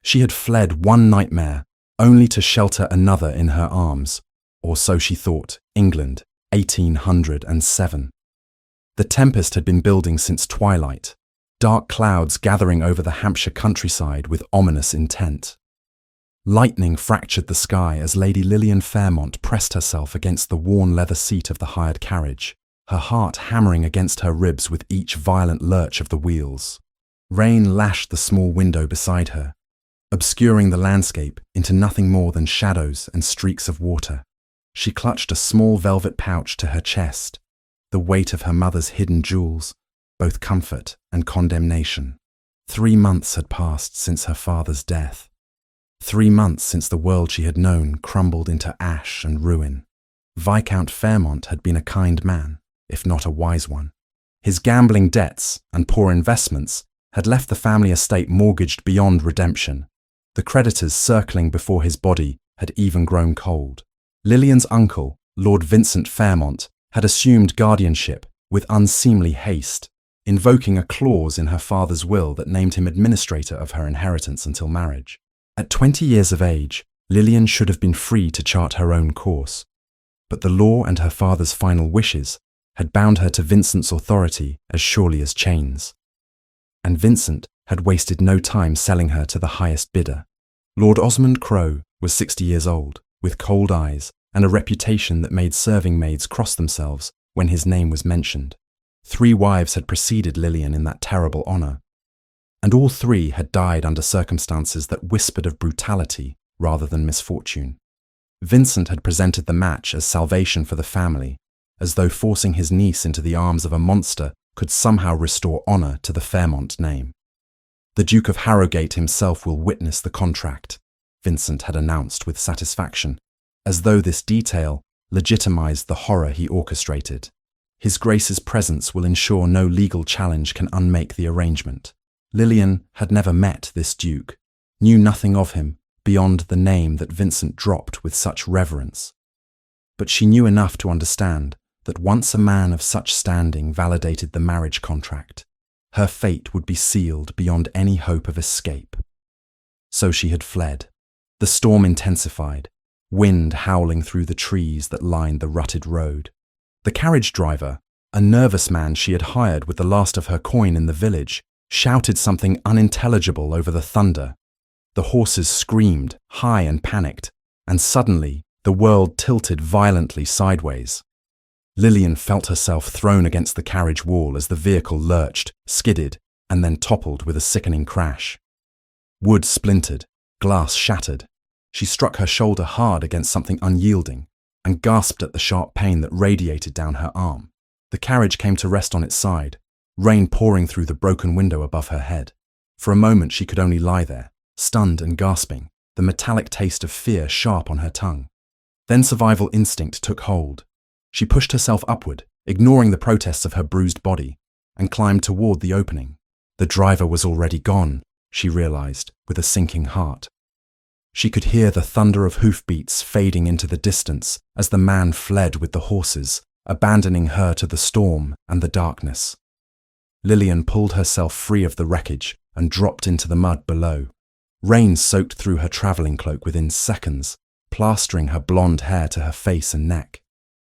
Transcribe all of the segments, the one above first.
She had fled one nightmare, only to shelter another in her arms, or so she thought, England, 1807. The tempest had been building since twilight, dark clouds gathering over the Hampshire countryside with ominous intent. Lightning fractured the sky as Lady Lillian Fairmont pressed herself against the worn leather seat of the hired carriage, her heart hammering against her ribs with each violent lurch of the wheels. Rain lashed the small window beside her, obscuring the landscape into nothing more than shadows and streaks of water. She clutched a small velvet pouch to her chest, the weight of her mother's hidden jewels, both comfort and condemnation. 3 months had passed since her father's death. 3 months since the world she had known crumbled into ash and ruin. Viscount Fairmont had been a kind man, if not a wise one. His gambling debts and poor investments had left the family estate mortgaged beyond redemption. The creditors circling before his body had even grown cold. Lillian's uncle, Lord Vincent Fairmont, had assumed guardianship with unseemly haste, invoking a clause in her father's will that named him administrator of her inheritance until marriage. At 20 years of age, Lillian should have been free to chart her own course, but the law and her father's final wishes had bound her to Vincent's authority as surely as chains. And Vincent had wasted no time selling her to the highest bidder. Lord Osmond Crowe was 60 years old, with cold eyes and a reputation that made serving maids cross themselves when his name was mentioned. 3 wives had preceded Lillian in that terrible honour, and all 3 had died under circumstances that whispered of brutality rather than misfortune. Vincent had presented the match as salvation for the family, as though forcing his niece into the arms of a monster could somehow restore honour to the Fairmont name. The Duke of Harrogate himself will witness the contract, Vincent had announced with satisfaction, as though this detail legitimised the horror he orchestrated. His Grace's presence will ensure no legal challenge can unmake the arrangement. Lillian had never met this Duke, knew nothing of him beyond the name that Vincent dropped with such reverence. But she knew enough to understand that once a man of such standing validated the marriage contract, her fate would be sealed beyond any hope of escape. So she had fled. The storm intensified, wind howling through the trees that lined the rutted road. The carriage driver, a nervous man she had hired with the last of her coin in the village, shouted something unintelligible over the thunder. The horses screamed, high and panicked, and suddenly the world tilted violently sideways. Lillian felt herself thrown against the carriage wall as the vehicle lurched, skidded, and then toppled with a sickening crash. Wood splintered, glass shattered. She struck her shoulder hard against something unyielding and gasped at the sharp pain that radiated down her arm. The carriage came to rest on its side, rain pouring through the broken window above her head. For a moment she could only lie there, stunned and gasping, the metallic taste of fear sharp on her tongue. Then survival instinct took hold. She pushed herself upward, ignoring the protests of her bruised body, and climbed toward the opening. The driver was already gone, she realized, with a sinking heart. She could hear the thunder of hoofbeats fading into the distance as the man fled with the horses, abandoning her to the storm and the darkness. Lillian pulled herself free of the wreckage and dropped into the mud below. Rain soaked through her travelling cloak within seconds, plastering her blonde hair to her face and neck.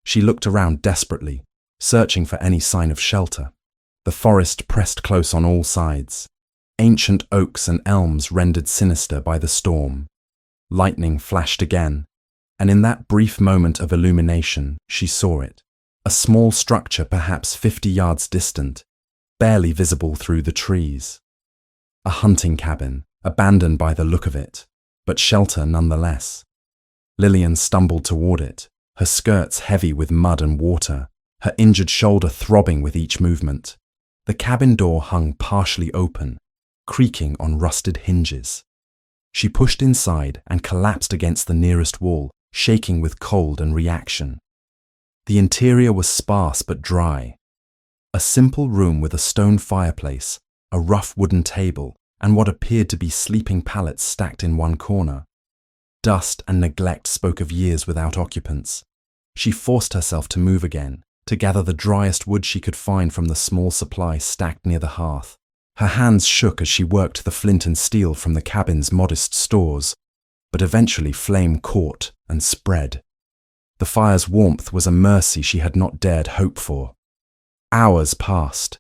She looked around desperately, searching for any sign of shelter. The forest pressed close on all sides, ancient oaks and elms rendered sinister by the storm. Lightning flashed again, and in that brief moment of illumination, she saw it. A small structure perhaps 50 yards distant, barely visible through the trees. A hunting cabin, abandoned by the look of it, but shelter nonetheless. Lillian stumbled toward it, her skirts heavy with mud and water, her injured shoulder throbbing with each movement. The cabin door hung partially open, creaking on rusted hinges. She pushed inside and collapsed against the nearest wall, shaking with cold and reaction. The interior was sparse but dry. A simple room with a stone fireplace, a rough wooden table, and what appeared to be sleeping pallets stacked in one corner. Dust and neglect spoke of years without occupants. She forced herself to move again, to gather the driest wood she could find from the small supply stacked near the hearth. Her hands shook as she worked the flint and steel from the cabin's modest stores, but eventually flame caught and spread. The fire's warmth was a mercy she had not dared hope for. Hours passed.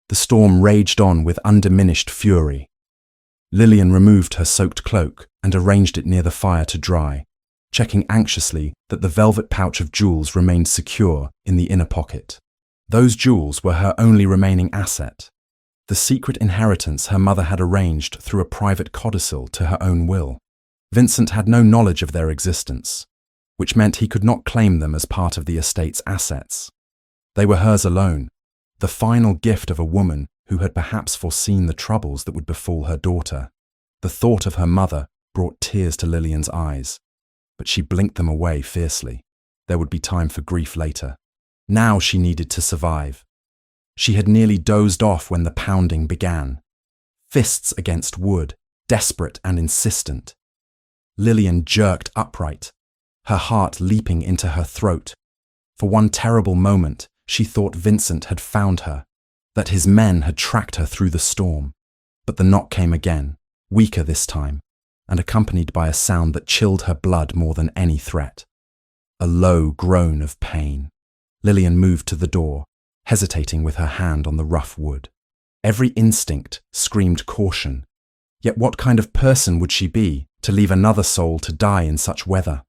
The storm raged on with undiminished fury. Lillian removed her soaked cloak and arranged it near the fire to dry, checking anxiously that the velvet pouch of jewels remained secure in the inner pocket. Those jewels were her only remaining asset, the secret inheritance her mother had arranged through a private codicil to her own will. Vincent had no knowledge of their existence, which meant he could not claim them as part of the estate's assets. They were hers alone, the final gift of a woman who had perhaps foreseen the troubles that would befall her daughter. The thought of her mother brought tears to Lillian's eyes, but she blinked them away fiercely. There would be time for grief later. Now she needed to survive. She had nearly dozed off when the pounding began. Fists against wood, desperate and insistent. Lillian jerked upright, her heart leaping into her throat. For one terrible moment, she thought Vincent had found her, that his men had tracked her through the storm. But the knock came again, weaker this time, and accompanied by a sound that chilled her blood more than any threat. A low groan of pain. Lillian moved to the door, hesitating with her hand on the rough wood. Every instinct screamed caution. Yet what kind of person would she be to leave another soul to die in such weather?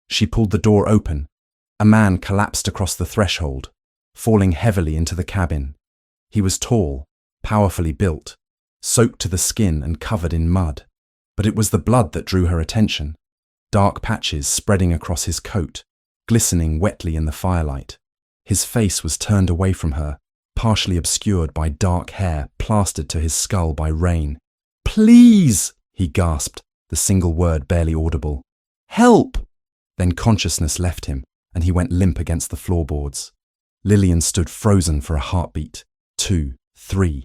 She pulled the door open. A man collapsed across the threshold, falling heavily into the cabin. He was tall, powerfully built, soaked to the skin and covered in mud. But it was the blood that drew her attention, dark patches spreading across his coat, glistening wetly in the firelight. His face was turned away from her, partially obscured by dark hair plastered to his skull by rain. "Please!" he gasped, the single word barely audible. "Help!" Then consciousness left him, and he went limp against the floorboards. Lillian stood frozen for a heartbeat. 2, 3.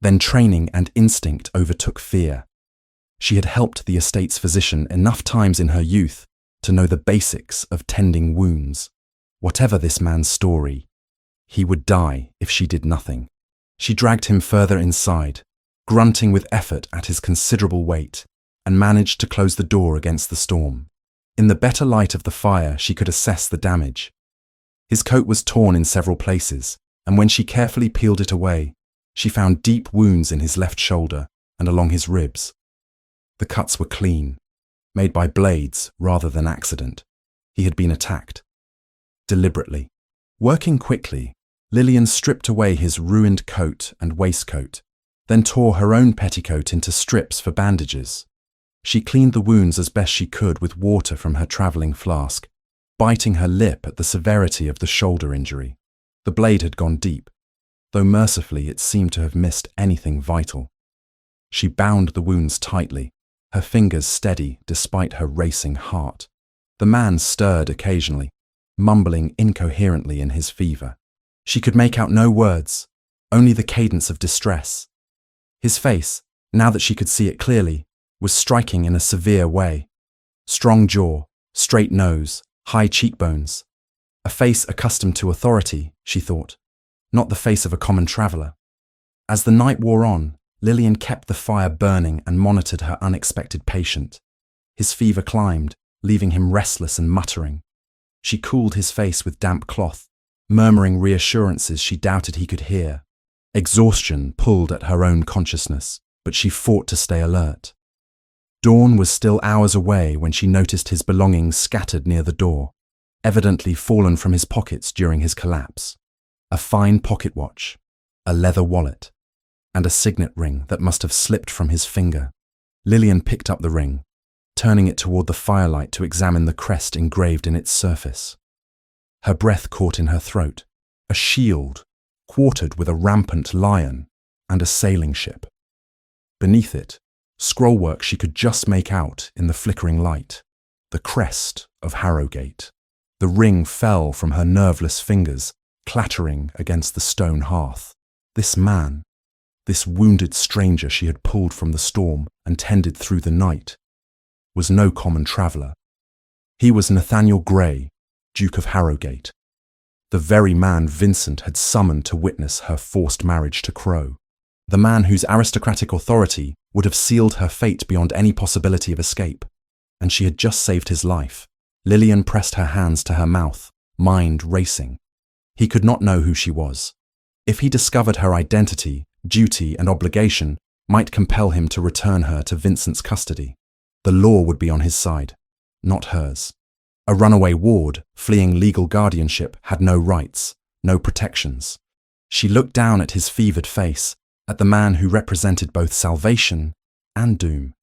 Then training and instinct overtook fear. She had helped the estate's physician enough times in her youth to know the basics of tending wounds. Whatever this man's story, he would die if she did nothing. She dragged him further inside, grunting with effort at his considerable weight, and managed to close the door against the storm. In the better light of the fire, she could assess the damage. His coat was torn in several places, and when she carefully peeled it away, she found deep wounds in his left shoulder and along his ribs. The cuts were clean, made by blades rather than accident. He had been attacked. Deliberately. Working quickly, Lillian stripped away his ruined coat and waistcoat, then tore her own petticoat into strips for bandages. She cleaned the wounds as best she could with water from her travelling flask, biting her lip at the severity of the shoulder injury. The blade had gone deep, though mercifully it seemed to have missed anything vital. She bound the wounds tightly, her fingers steady despite her racing heart. The man stirred occasionally, mumbling incoherently in his fever. She could make out no words, only the cadence of distress. His face, now that she could see it clearly, was striking in a severe way. Strong jaw, straight nose, high cheekbones. A face accustomed to authority, she thought, not the face of a common traveller. As the night wore on, Lillian kept the fire burning and monitored her unexpected patient. His fever climbed, leaving him restless and muttering. She cooled his face with damp cloth, murmuring reassurances she doubted he could hear. Exhaustion pulled at her own consciousness, but she fought to stay alert. Dawn was still hours away when she noticed his belongings scattered near the door, evidently fallen from his pockets during his collapse. A fine pocket watch, a leather wallet, and a signet ring that must have slipped from his finger. Lillian picked up the ring, turning it toward the firelight to examine the crest engraved in its surface. Her breath caught in her throat, a shield, quartered with a rampant lion and a sailing ship. Beneath it, scrollwork she could just make out in the flickering light, the crest of Harrogate. The ring fell from her nerveless fingers, clattering against the stone hearth. This man, this wounded stranger she had pulled from the storm and tended through the night, was no common traveller. He was Nathaniel Grey, Duke of Harrogate, the very man Vincent had summoned to witness her forced marriage to Crow. the man whose aristocratic authority would have sealed her fate beyond any possibility of escape. And she had just saved his life. Lillian pressed her hands to her mouth, mind racing. He could not know who she was. If he discovered her identity, duty and obligation might compel him to return her to Vincent's custody. The law would be on his side, not hers. A runaway ward, fleeing legal guardianship, had no rights, no protections. She looked down at his fevered face, at the man who represented both salvation and doom.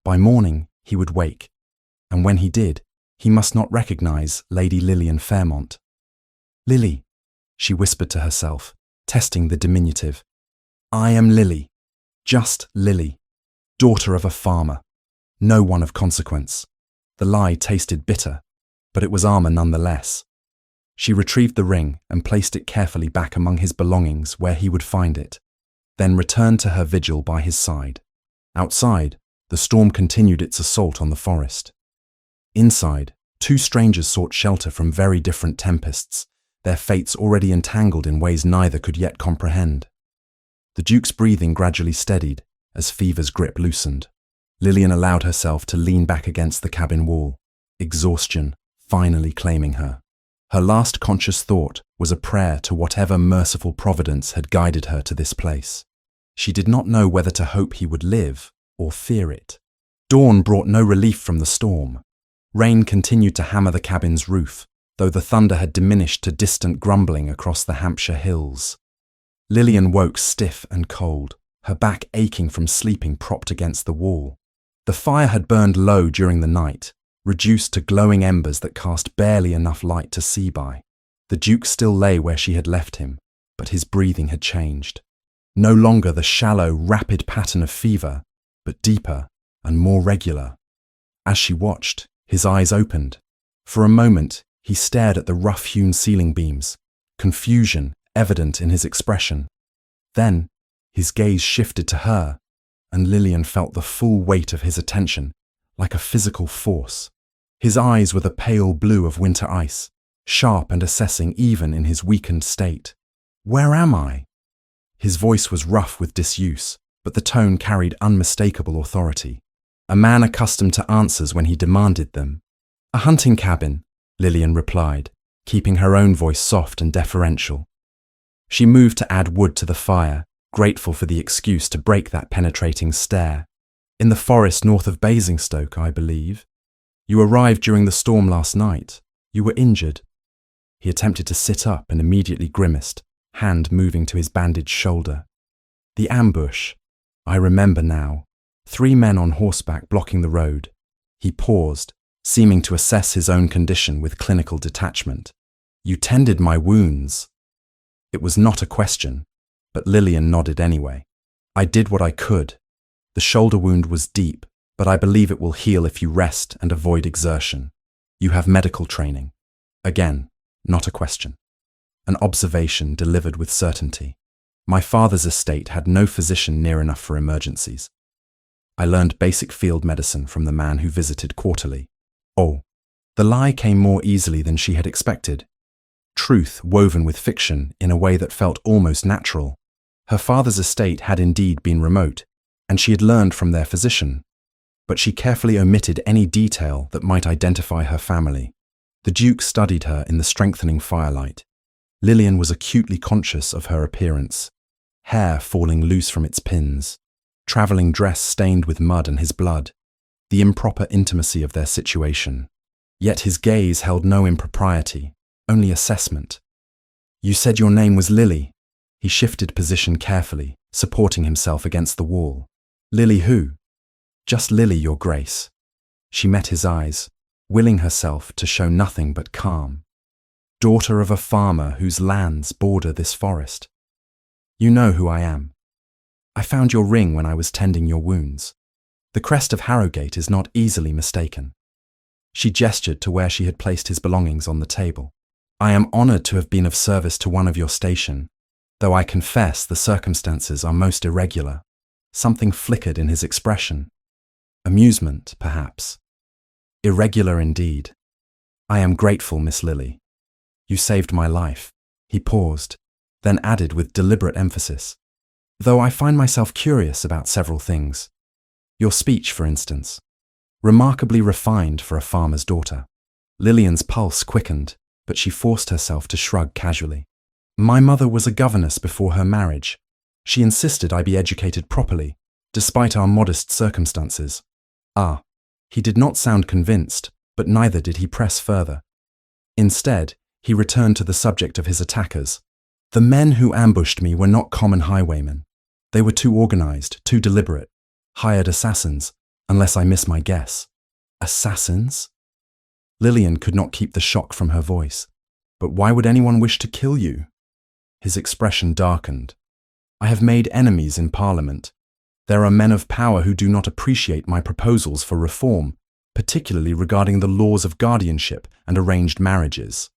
By morning, he would wake, and when he did, he must not recognize Lady Lillian Fairmont. "Lily," she whispered to herself, testing the diminutive. "I am Lily, just Lily, daughter of a farmer, no one of consequence." The lie tasted bitter, but it was armor nonetheless. She retrieved the ring and placed it carefully back among his belongings where he would find it, then returned to her vigil by his side. Outside, the storm continued its assault on the forest. Inside, two strangers sought shelter from very different tempests, their fates already entangled in ways neither could yet comprehend. The Duke's breathing gradually steadied as Fever's grip loosened. Lillian allowed herself to lean back against the cabin wall, exhaustion finally claiming her. Her last conscious thought was a prayer to whatever merciful providence had guided her to this place. She did not know whether to hope he would live or fear it. Dawn brought no relief from the storm. Rain continued to hammer the cabin's roof, though the thunder had diminished to distant grumbling across the Hampshire hills. Lillian woke stiff and cold, her back aching from sleeping propped against the wall. The fire had burned low during the night, reduced to glowing embers that cast barely enough light to see by. The Duke still lay where she had left him, but his breathing had changed. No longer the shallow, rapid pattern of fever, but deeper and more regular. As she watched, his eyes opened. For a moment, he stared at the rough-hewn ceiling beams, confusion evident in his expression. Then, his gaze shifted to her, and Lillian felt the full weight of his attention, like a physical force. His eyes were the pale blue of winter ice, sharp and assessing even in his weakened state. "Where am I?" His voice was rough with disuse, but the tone carried unmistakable authority. A man accustomed to answers when he demanded them. "A hunting cabin," Lillian replied, keeping her own voice soft and deferential. She moved to add wood to the fire, grateful for the excuse to break that penetrating stare. "In the forest north of Basingstoke, I believe. You arrived during the storm last night. You were injured." He attempted to sit up and immediately grimaced, hand moving to his bandaged shoulder. "The ambush. I remember now. 3 men on horseback blocking the road." He paused, seeming to assess his own condition with clinical detachment. "You tended my wounds." It was not a question, but Lillian nodded anyway. "I did what I could. The shoulder wound was deep, but I believe it will heal if you rest and avoid exertion. You have medical training." Again, not a question. An observation delivered with certainty. My father's estate had no physician near enough for emergencies. I learned basic field medicine from the man who visited quarterly. Oh, the lie came more easily than she had expected. Truth woven with fiction in a way that felt almost natural. Her father's estate had indeed been remote, and she had learned from their physician. But she carefully omitted any detail that might identify her family. The Duke studied her in the strengthening firelight. Lillian was acutely conscious of her appearance. Hair falling loose from its pins. Travelling dress stained with mud and his blood. The improper intimacy of their situation. Yet his gaze held no impropriety, only assessment. "You said your name was Lily." He shifted position carefully, supporting himself against the wall. "Lily who?" "Just Lily, Your Grace." She met his eyes, willing herself to show nothing but calm. "Daughter of a farmer whose lands border this forest. You know who I am. I found your ring when I was tending your wounds. The crest of Harrogate is not easily mistaken." She gestured to where she had placed his belongings on the table. "I am honoured to have been of service to one of your station, though I confess the circumstances are most irregular." Something flickered in his expression. Amusement, perhaps. "Irregular indeed. I am grateful, Miss Lily. You saved my life." He paused, then added with deliberate emphasis. Though I find myself curious about several things. Your speech, for instance. Remarkably refined for a farmer's daughter. Lillian's pulse quickened, but she forced herself to shrug casually. My mother was a governess before her marriage. She insisted I be educated properly, despite our modest circumstances. Ah, he did not sound convinced, but neither did he press further. Instead, he returned to the subject of his attackers. The men who ambushed me were not common highwaymen. They were too organized, too deliberate. Hired assassins, unless I miss my guess. Assassins? Lillian could not keep the shock from her voice. But why would anyone wish to kill you? His expression darkened. I have made enemies in Parliament. There are men of power who do not appreciate my proposals for reform, particularly regarding the laws of guardianship and arranged marriages.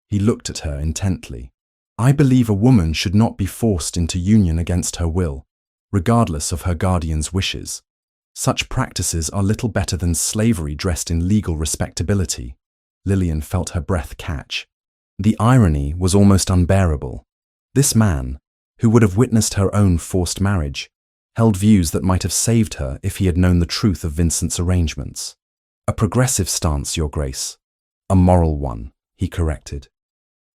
He looked at her intently. I believe a woman should not be forced into union against her will, regardless of her guardian's wishes. Such practices are little better than slavery dressed in legal respectability. Lillian felt her breath catch. The irony was almost unbearable. This man, who would have witnessed her own forced marriage, held views that might have saved her if he had known the truth of Vincent's arrangements. A progressive stance, Your Grace. A moral one, he corrected.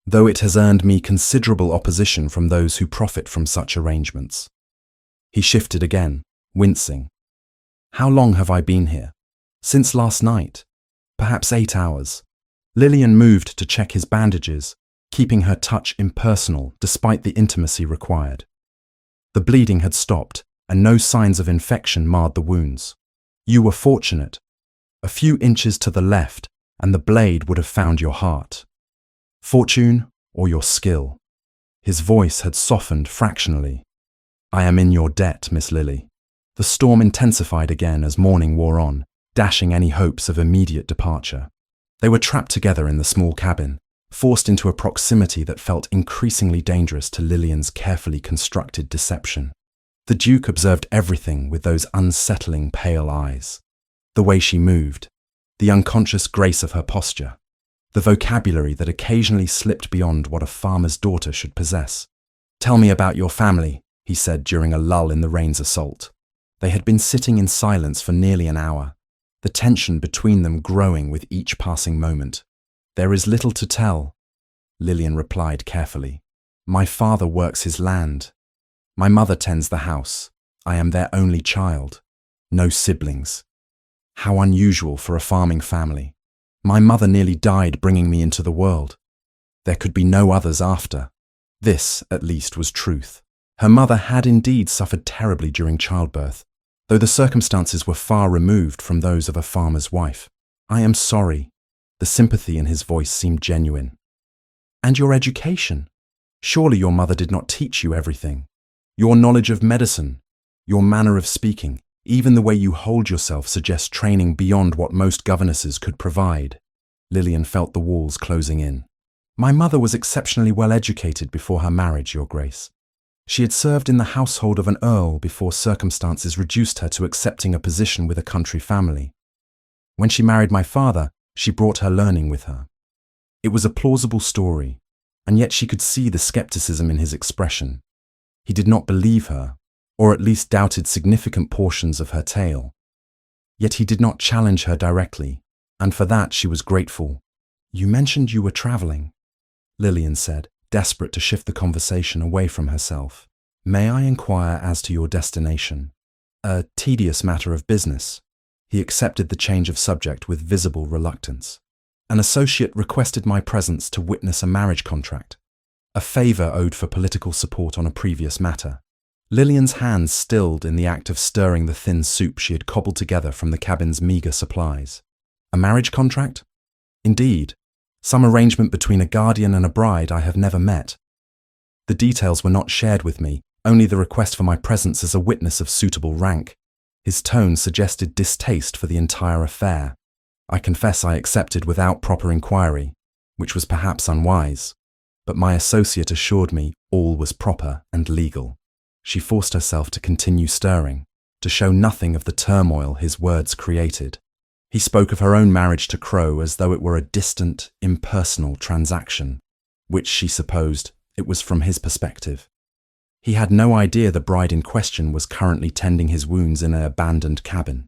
Though it has earned me considerable opposition from those who profit from such arrangements. He shifted again, wincing. How long have I been here? Since last night. Perhaps 8 hours. Lillian moved to check his bandages, keeping her touch impersonal despite the intimacy required. The bleeding had stopped, and no signs of infection marred the wounds. You were fortunate. A few inches to the left, and the blade would have found your heart. Fortune or your skill. His voice had softened fractionally. I am in your debt, Miss Lily. The storm intensified again as morning wore on, dashing any hopes of immediate departure. They were trapped together in the small cabin, forced into a proximity that felt increasingly dangerous to Lillian's carefully constructed deception. The Duke observed everything with those unsettling pale eyes. The way she moved, the unconscious grace of her posture, the vocabulary that occasionally slipped beyond what a farmer's daughter should possess. Tell me about your family, he said during a lull in the rain's assault. They had been sitting in silence for nearly an hour, the tension between them growing with each passing moment. There is little to tell, Lillian replied carefully. My father works his land. My mother tends the house. I am their only child. No siblings. How unusual for a farming family. My mother nearly died bringing me into the world. There could be no others after. This, at least, was truth. Her mother had indeed suffered terribly during childbirth, though the circumstances were far removed from those of a farmer's wife. I am sorry. The sympathy in his voice seemed genuine. And your education? Surely your mother did not teach you everything. Your knowledge of medicine, your manner of speaking, even the way you hold yourself suggests training beyond what most governesses could provide. Lillian felt the walls closing in. My mother was exceptionally well educated before her marriage, Your Grace. She had served in the household of an earl before circumstances reduced her to accepting a position with a country family. When she married my father, she brought her learning with her. It was a plausible story, and yet she could see the skepticism in his expression. He did not believe her, or at least doubted significant portions of her tale. Yet he did not challenge her directly, and for that she was grateful. You mentioned you were traveling, Lillian said, desperate to shift the conversation away from herself. May I inquire as to your destination? A tedious matter of business. He accepted the change of subject with visible reluctance. An associate requested my presence to witness a marriage contract, a favour owed for political support on a previous matter. Lillian's hands stilled in the act of stirring the thin soup she had cobbled together from the cabin's meagre supplies. A marriage contract? Indeed. Some arrangement between a guardian and a bride I have never met. The details were not shared with me, only the request for my presence as a witness of suitable rank. His tone suggested distaste for the entire affair. I confess I accepted without proper inquiry, which was perhaps unwise, but my associate assured me all was proper and legal. She forced herself to continue stirring, to show nothing of the turmoil his words created. He spoke of her own marriage to Crow as though it were a distant, impersonal transaction, which she supposed it was from his perspective. He had no idea the bride in question was currently tending his wounds in an abandoned cabin.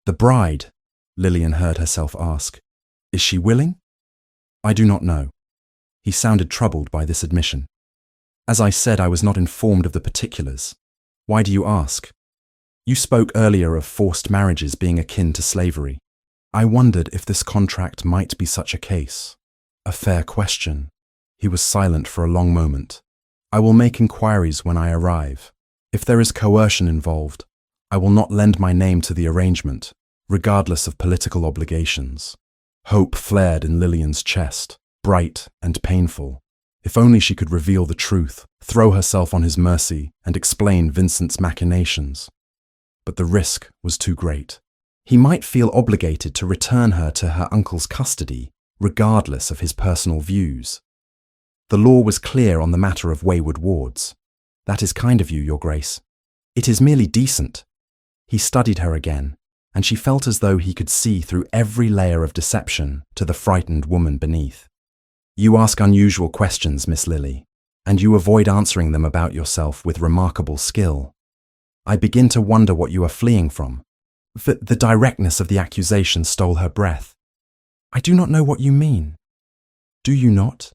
"The bride?" Lillian heard herself ask. "Is she willing?" "I do not know." He sounded troubled by this admission. "As I said, I was not informed of the particulars. Why do you ask?" "You spoke earlier of forced marriages being akin to slavery. I wondered if this contract might be such a case." "A fair question." He was silent for a long moment. "I will make inquiries when I arrive. If there is coercion involved, I will not lend my name to the arrangement, regardless of political obligations." Hope flared in Lillian's chest, bright and painful. If only she could reveal the truth, throw herself on his mercy, and explain Vincent's machinations. But the risk was too great. He might feel obligated to return her to her uncle's custody, regardless of his personal views. The law was clear on the matter of wayward wards. "That is kind of you, Your Grace. It is merely decent." He studied her again, and she felt as though he could see through every layer of deception to the frightened woman beneath. "You ask unusual questions, Miss Lily, and you avoid answering them about yourself with remarkable skill. I begin to wonder what you are fleeing from." The directness of the accusation stole her breath. "I do not know what you mean." "Do you not?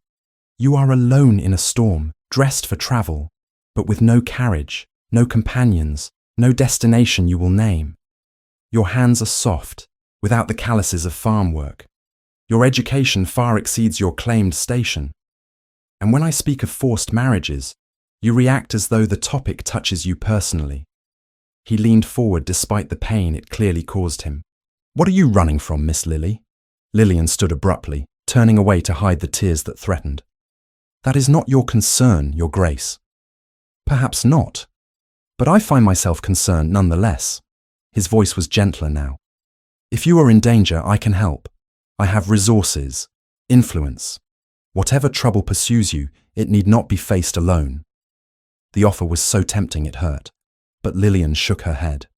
You are alone in a storm, dressed for travel, but with no carriage, no companions, no destination you will name. Your hands are soft, without the calluses of farm work. Your education far exceeds your claimed station. And when I speak of forced marriages, you react as though the topic touches you personally." He leaned forward despite the pain it clearly caused him. "What are you running from, Miss Lily?" Lillian stood abruptly, turning away to hide the tears that threatened. "That is not your concern, Your Grace." "Perhaps not, but I find myself concerned nonetheless." His voice was gentler now. "If you are in danger, I can help. I have resources, influence. Whatever trouble pursues you, it need not be faced alone." The offer was so tempting it hurt, but Lillian shook her head.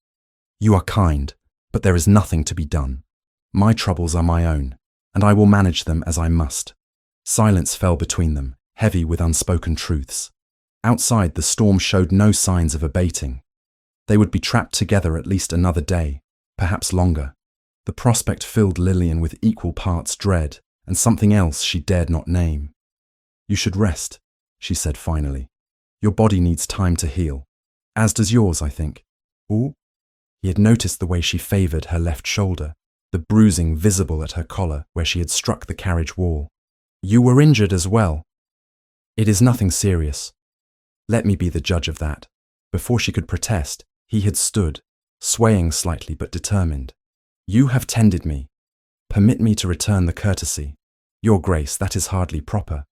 "You are kind, but there is nothing to be done. My troubles are my own, and I will manage them as I must." Silence fell between them, heavy with unspoken truths. Outside, the storm showed no signs of abating. They would be trapped together at least another day, perhaps longer. The prospect filled Lillian with equal parts dread and something else she dared not name. "You should rest," she said finally. "Your body needs time to heal. As does yours, I think." "Ooh." He had noticed the way she favoured her left shoulder, the bruising visible at her collar where she had struck the carriage wall. "You were injured as well." "It is nothing serious. Let me be the judge of that." Before she could protest, he had stood, swaying slightly but determined. "You have tended me. Permit me to return the courtesy." "Your Grace, that is hardly proper.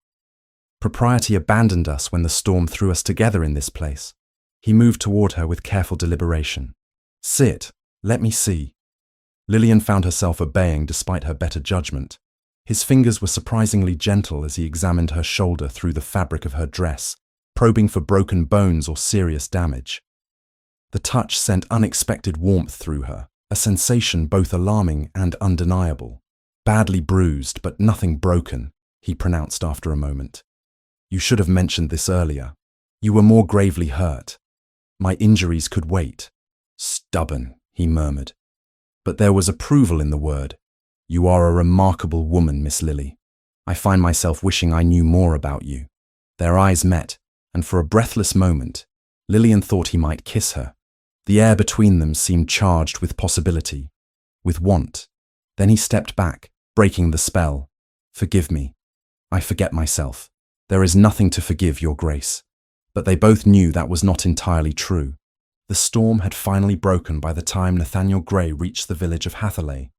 Propriety abandoned us when the storm threw us together in this place." He moved toward her with careful deliberation. "Sit. Let me see." Lillian found herself obeying despite her better judgment. His fingers were surprisingly gentle as he examined her shoulder through the fabric of her dress, probing for broken bones or serious damage. The touch sent unexpected warmth through her, a sensation both alarming and undeniable. "Badly bruised, but nothing broken," he pronounced after a moment. "You should have mentioned this earlier. You were more gravely hurt. My injuries could wait." "Stubborn," he murmured. But there was approval in the word. "You are a remarkable woman, Miss Lily. I find myself wishing I knew more about you." Their eyes met, and for a breathless moment, Lillian thought he might kiss her. The air between them seemed charged with possibility, with want. Then he stepped back, breaking the spell. "Forgive me. I forget myself. There is nothing to forgive, Your Grace." But they both knew that was not entirely true. The storm had finally broken by the time Nathaniel Gray reached the village of Hatherley.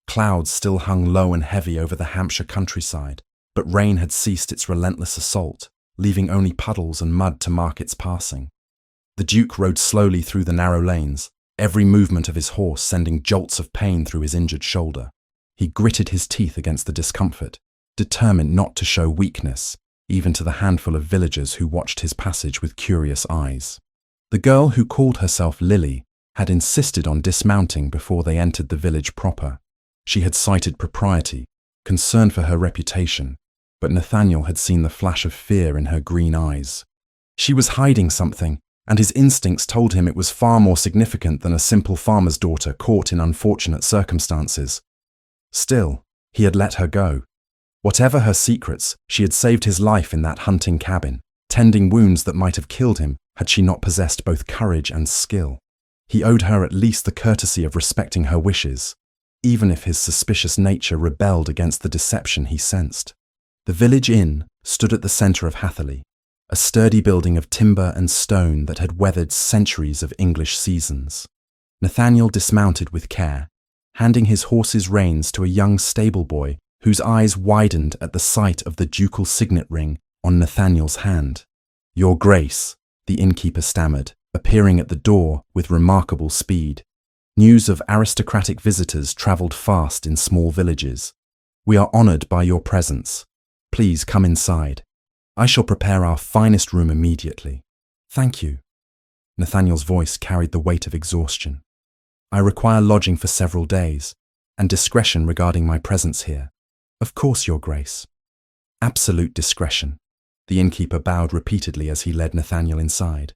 Clouds still hung low and heavy over the Hampshire countryside, but rain had ceased its relentless assault, leaving only puddles and mud to mark its passing. The Duke rode slowly through the narrow lanes, every movement of his horse sending jolts of pain through his injured shoulder. He gritted his teeth against the discomfort, determined not to show weakness, even to the handful of villagers who watched his passage with curious eyes. The girl who called herself Lily had insisted on dismounting before they entered the village proper. She had cited propriety, concern for her reputation, but Nathaniel had seen the flash of fear in her green eyes. She was hiding something, and his instincts told him it was far more significant than a simple farmer's daughter caught in unfortunate circumstances. Still, he had let her go. Whatever her secrets, she had saved his life in that hunting cabin, tending wounds that might have killed him had she not possessed both courage and skill. He owed her at least the courtesy of respecting her wishes, even if his suspicious nature rebelled against the deception he sensed. The village inn stood at the centre of Hatherley, a sturdy building of timber and stone that had weathered centuries of English seasons. Nathaniel dismounted with care, handing his horse's reins to a young stable boy whose eyes widened at the sight of the ducal signet ring on Nathaniel's hand. "Your Grace," the innkeeper stammered, appearing at the door with remarkable speed. News of aristocratic visitors travelled fast in small villages. "We are honoured by your presence. Please come inside. I shall prepare our finest room immediately." "Thank you." Nathaniel's voice carried the weight of exhaustion. "I require lodging for several days, and discretion regarding my presence here." "Of course, Your Grace." "Absolute discretion." The innkeeper bowed repeatedly as he led Nathaniel inside.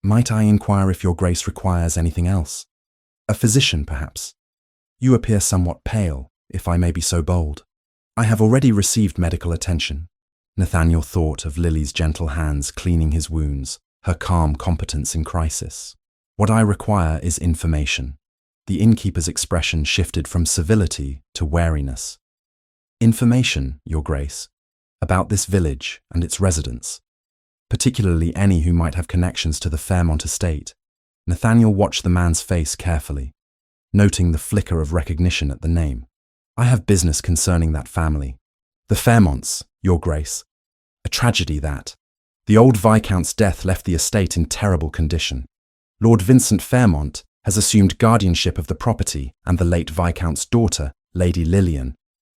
"Might I inquire if Your Grace requires anything else? A physician, perhaps? You appear somewhat pale, if I may be so bold." "I have already received medical attention." Nathaniel thought of Lily's gentle hands cleaning his wounds, her calm competence in crisis. "What I require is information." The innkeeper's expression shifted from civility to wariness. "Information, Your Grace, about this village and its residents, particularly any who might have connections to the Fairmont estate." Nathaniel watched the man's face carefully, noting the flicker of recognition at the name. "I have business concerning that family. The Fairmonts, Your Grace. A tragedy that. The old Viscount's death left the estate in terrible condition. Lord Vincent Fairmont has assumed guardianship of the property and the late Viscount's daughter, Lady Lillian,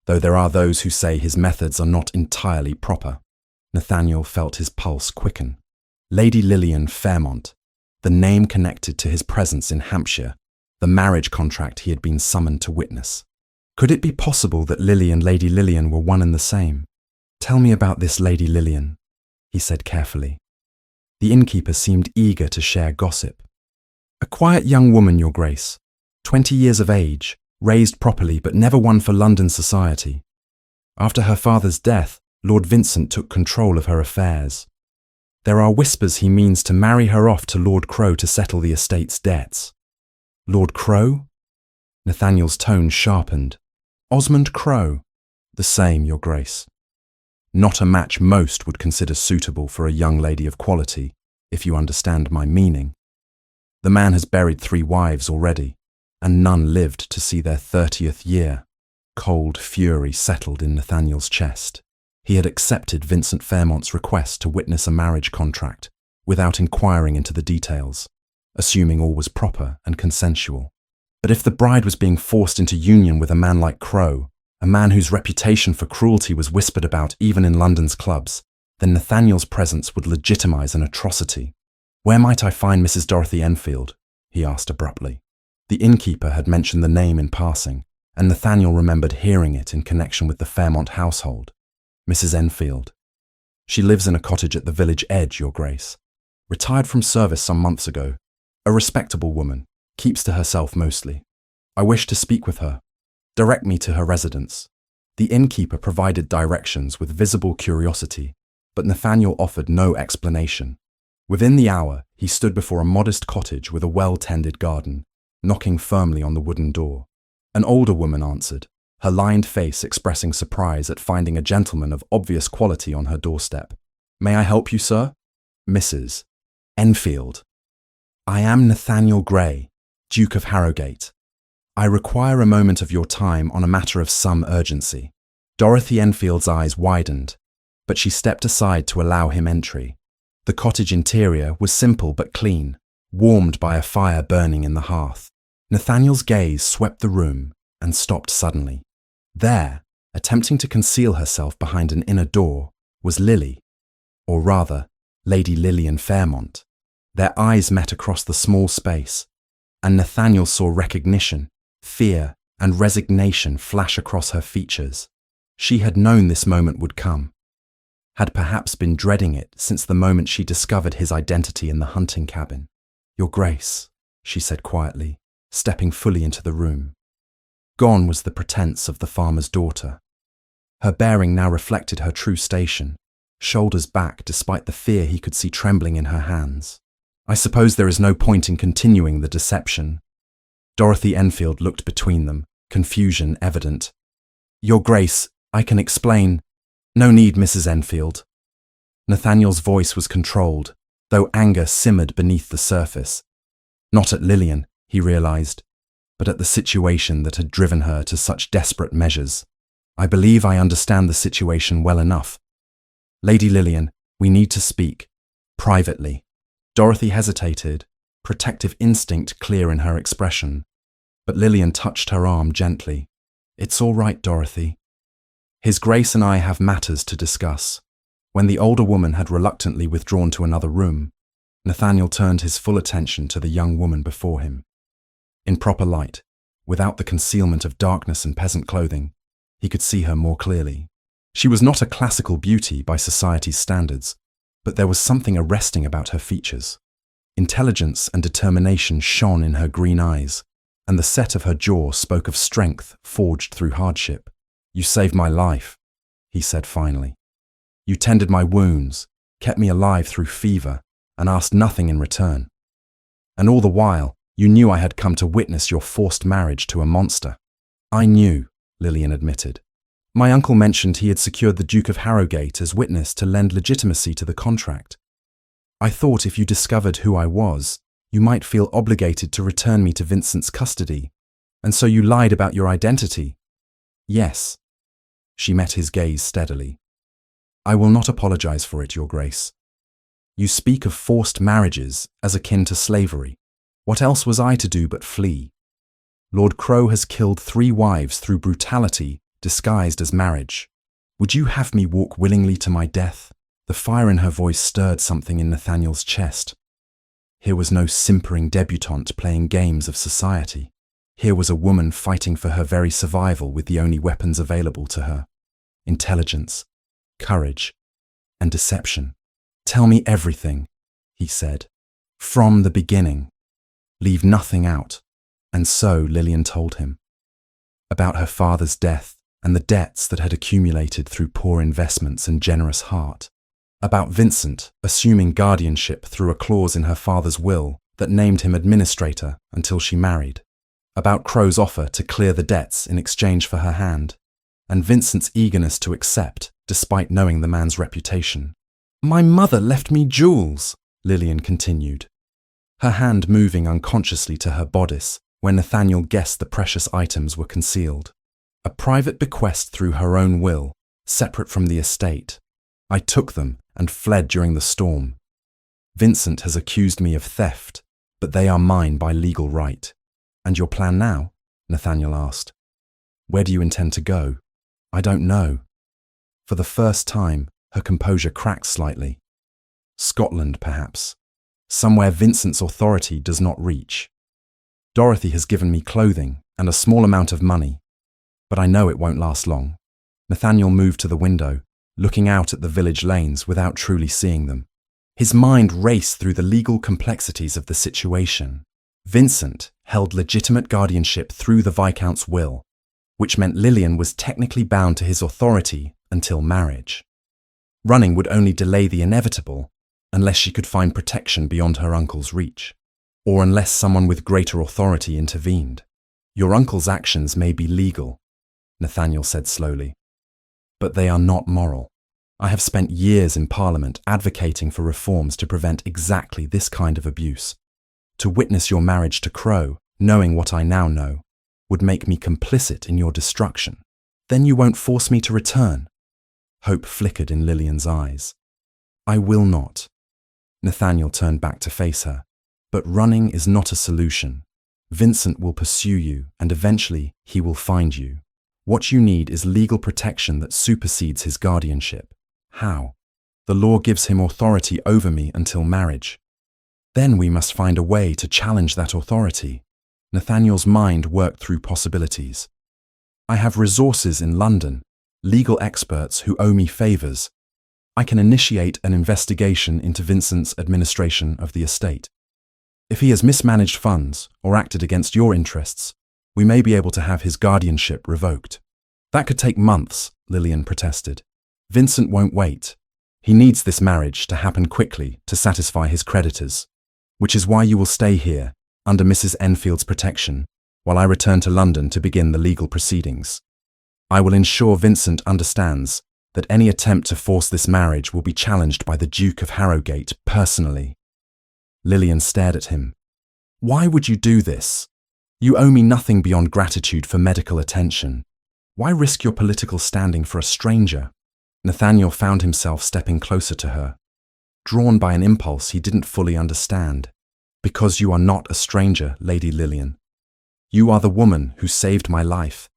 though there are those who say his methods are not entirely proper." Nathaniel felt his pulse quicken. Lady Lillian Fairmont, the name connected to his presence in Hampshire, the marriage contract he had been summoned to witness. Could it be possible that Lily and Lady Lillian were one and the same? "Tell me about this Lady Lillian," he said carefully. The innkeeper seemed eager to share gossip. "A quiet young woman, Your Grace, 20 years of age, raised properly but never one for London society. After her father's death, Lord Vincent took control of her affairs. There are whispers he means to marry her off to Lord Crow to settle the estate's debts." "Lord Crow?" Nathaniel's tone sharpened. "Osmond Crow?" "The same, Your Grace. Not a match most would consider suitable for a young lady of quality, if you understand my meaning. The man has buried 3 wives already, and none lived to see their 30th year." Cold fury settled in Nathaniel's chest. He had accepted Vincent Fairmont's request to witness a marriage contract without inquiring into the details, assuming all was proper and consensual. But if the bride was being forced into union with a man like Crow, a man whose reputation for cruelty was whispered about even in London's clubs, then Nathaniel's presence would legitimize an atrocity. "Where might I find Mrs. Dorothy Enfield?" he asked abruptly. The innkeeper had mentioned the name in passing, and Nathaniel remembered hearing it in connection with the Fairmont household. "Mrs. Enfield. She lives in a cottage at the village edge, Your Grace. Retired from service some months ago. A respectable woman, keeps to herself mostly. I wish to speak with her. Direct me to her residence." The innkeeper provided directions with visible curiosity, but Nathaniel offered no explanation. Within the hour, he stood before a modest cottage with a well-tended garden, knocking firmly on the wooden door. An older woman answered, her lined face expressing surprise at finding a gentleman of obvious quality on her doorstep. "May I help you, sir?" "Mrs. Enfield. I am Nathaniel Gray, Duke of Harrogate. I require a moment of your time on a matter of some urgency." Dorothy Enfield's eyes widened, but she stepped aside to allow him entry. The cottage interior was simple but clean, warmed by a fire burning in the hearth. Nathaniel's gaze swept the room and stopped suddenly. There, attempting to conceal herself behind an inner door, was Lily, or rather, Lady Lillian Fairmont. Their eyes met across the small space, and Nathaniel saw recognition, fear, and resignation flash across her features. She had known this moment would come. had perhaps been dreading it since the moment she discovered his identity in the hunting cabin. "Your Grace," she said quietly, stepping fully into the room. Gone was the pretense of the farmer's daughter. Her bearing now reflected her true station, shoulders back despite the fear he could see trembling in her hands. "I suppose there is no point in continuing the deception." Dorothy Enfield looked between them, confusion evident. "Your Grace, I can explain." "No need, Mrs. Enfield." Nathaniel's voice was controlled, though anger simmered beneath the surface. Not at Lillian, he realized, but at the situation that had driven her to such desperate measures. "I believe I understand the situation well enough. Lady Lillian, we need to speak. Privately." Dorothy hesitated, protective instinct clear in her expression. But Lillian touched her arm gently. "It's all right, Dorothy. His Grace and I have matters to discuss." When the older woman had reluctantly withdrawn to another room, Nathaniel turned his full attention to the young woman before him. In proper light, without the concealment of darkness and peasant clothing, he could see her more clearly. She was not a classical beauty by society's standards, but there was something arresting about her features. Intelligence and determination shone in her green eyes, and the set of her jaw spoke of strength forged through hardship. "You saved my life," he said finally. "You tended my wounds, kept me alive through fever, and asked nothing in return. And all the while, you knew I had come to witness your forced marriage to a monster." "I knew," Lillian admitted. "My uncle mentioned he had secured the Duke of Harrogate as witness to lend legitimacy to the contract. I thought if you discovered who I was, you might feel obligated to return me to Vincent's custody, and so you lied about your identity." "Yes." She met his gaze steadily. "I will not apologize for it, Your Grace. You speak of forced marriages as akin to slavery. What else was I to do but flee? Lord Crow has killed 3 wives through brutality disguised as marriage. Would you have me walk willingly to my death?" The fire in her voice stirred something in Nathaniel's chest. Here was no simpering debutante playing games of society. Here was a woman fighting for her very survival with the only weapons available to her: intelligence, courage, and deception. "Tell me everything," he said, "from the beginning. Leave nothing out." And so Lillian told him. About her father's death and the debts that had accumulated through poor investments and generous heart. About Vincent assuming guardianship through a clause in her father's will that named him administrator until she married. About Crow's offer to clear the debts in exchange for her hand, and Vincent's eagerness to accept despite knowing the man's reputation. "My mother left me jewels," Lillian continued, her hand moving unconsciously to her bodice where Nathaniel guessed the precious items were concealed. "A private bequest through her own will, separate from the estate. I took them and fled during the storm. Vincent has accused me of theft, but they are mine by legal right." "And your plan now?" Nathaniel asked. "Where do you intend to go?" "I don't know." For the first time, her composure cracked slightly. "Scotland, perhaps. Somewhere Vincent's authority does not reach. Dorothy has given me clothing and a small amount of money, but I know it won't last long." Nathaniel moved to the window, looking out at the village lanes without truly seeing them. His mind raced through the legal complexities of the situation. Vincent held legitimate guardianship through the Viscount's will, which meant Lillian was technically bound to his authority until marriage. Running would only delay the inevitable unless she could find protection beyond her uncle's reach, or unless someone with greater authority intervened. "Your uncle's actions may be legal," Nathaniel said slowly, "but they are not moral. I have spent years in Parliament advocating for reforms to prevent exactly this kind of abuse. To witness your marriage to Crow, knowing what I now know, would make me complicit in your destruction. Then you won't force me to return." Hope flickered in Lillian's eyes. "I will not." Nathaniel turned back to face her. "But running is not a solution. Vincent will pursue you, and eventually he will find you. What you need is legal protection that supersedes his guardianship. How? The law gives him authority over me until marriage. Then we must find a way to challenge that authority." Nathaniel's mind worked through possibilities. "I have resources in London, legal experts who owe me favours. I can initiate an investigation into Vincent's administration of the estate. If he has mismanaged funds or acted against your interests, we may be able to have his guardianship revoked. That could take months, Lillian protested. Vincent won't wait. He needs this marriage to happen quickly to satisfy his creditors, which is why you will stay here, under Mrs. Enfield's protection, while I return to London to begin the legal proceedings. I will ensure Vincent understands that any attempt to force this marriage will be challenged by the Duke of Harrogate personally. Lillian stared at him. Why would you do this? You owe me nothing beyond gratitude for medical attention. Why risk your political standing for a stranger? Nathaniel found himself stepping closer to her, drawn by an impulse he didn't fully understand. Because you are not a stranger, Lady Lillian. You are the woman who saved my life.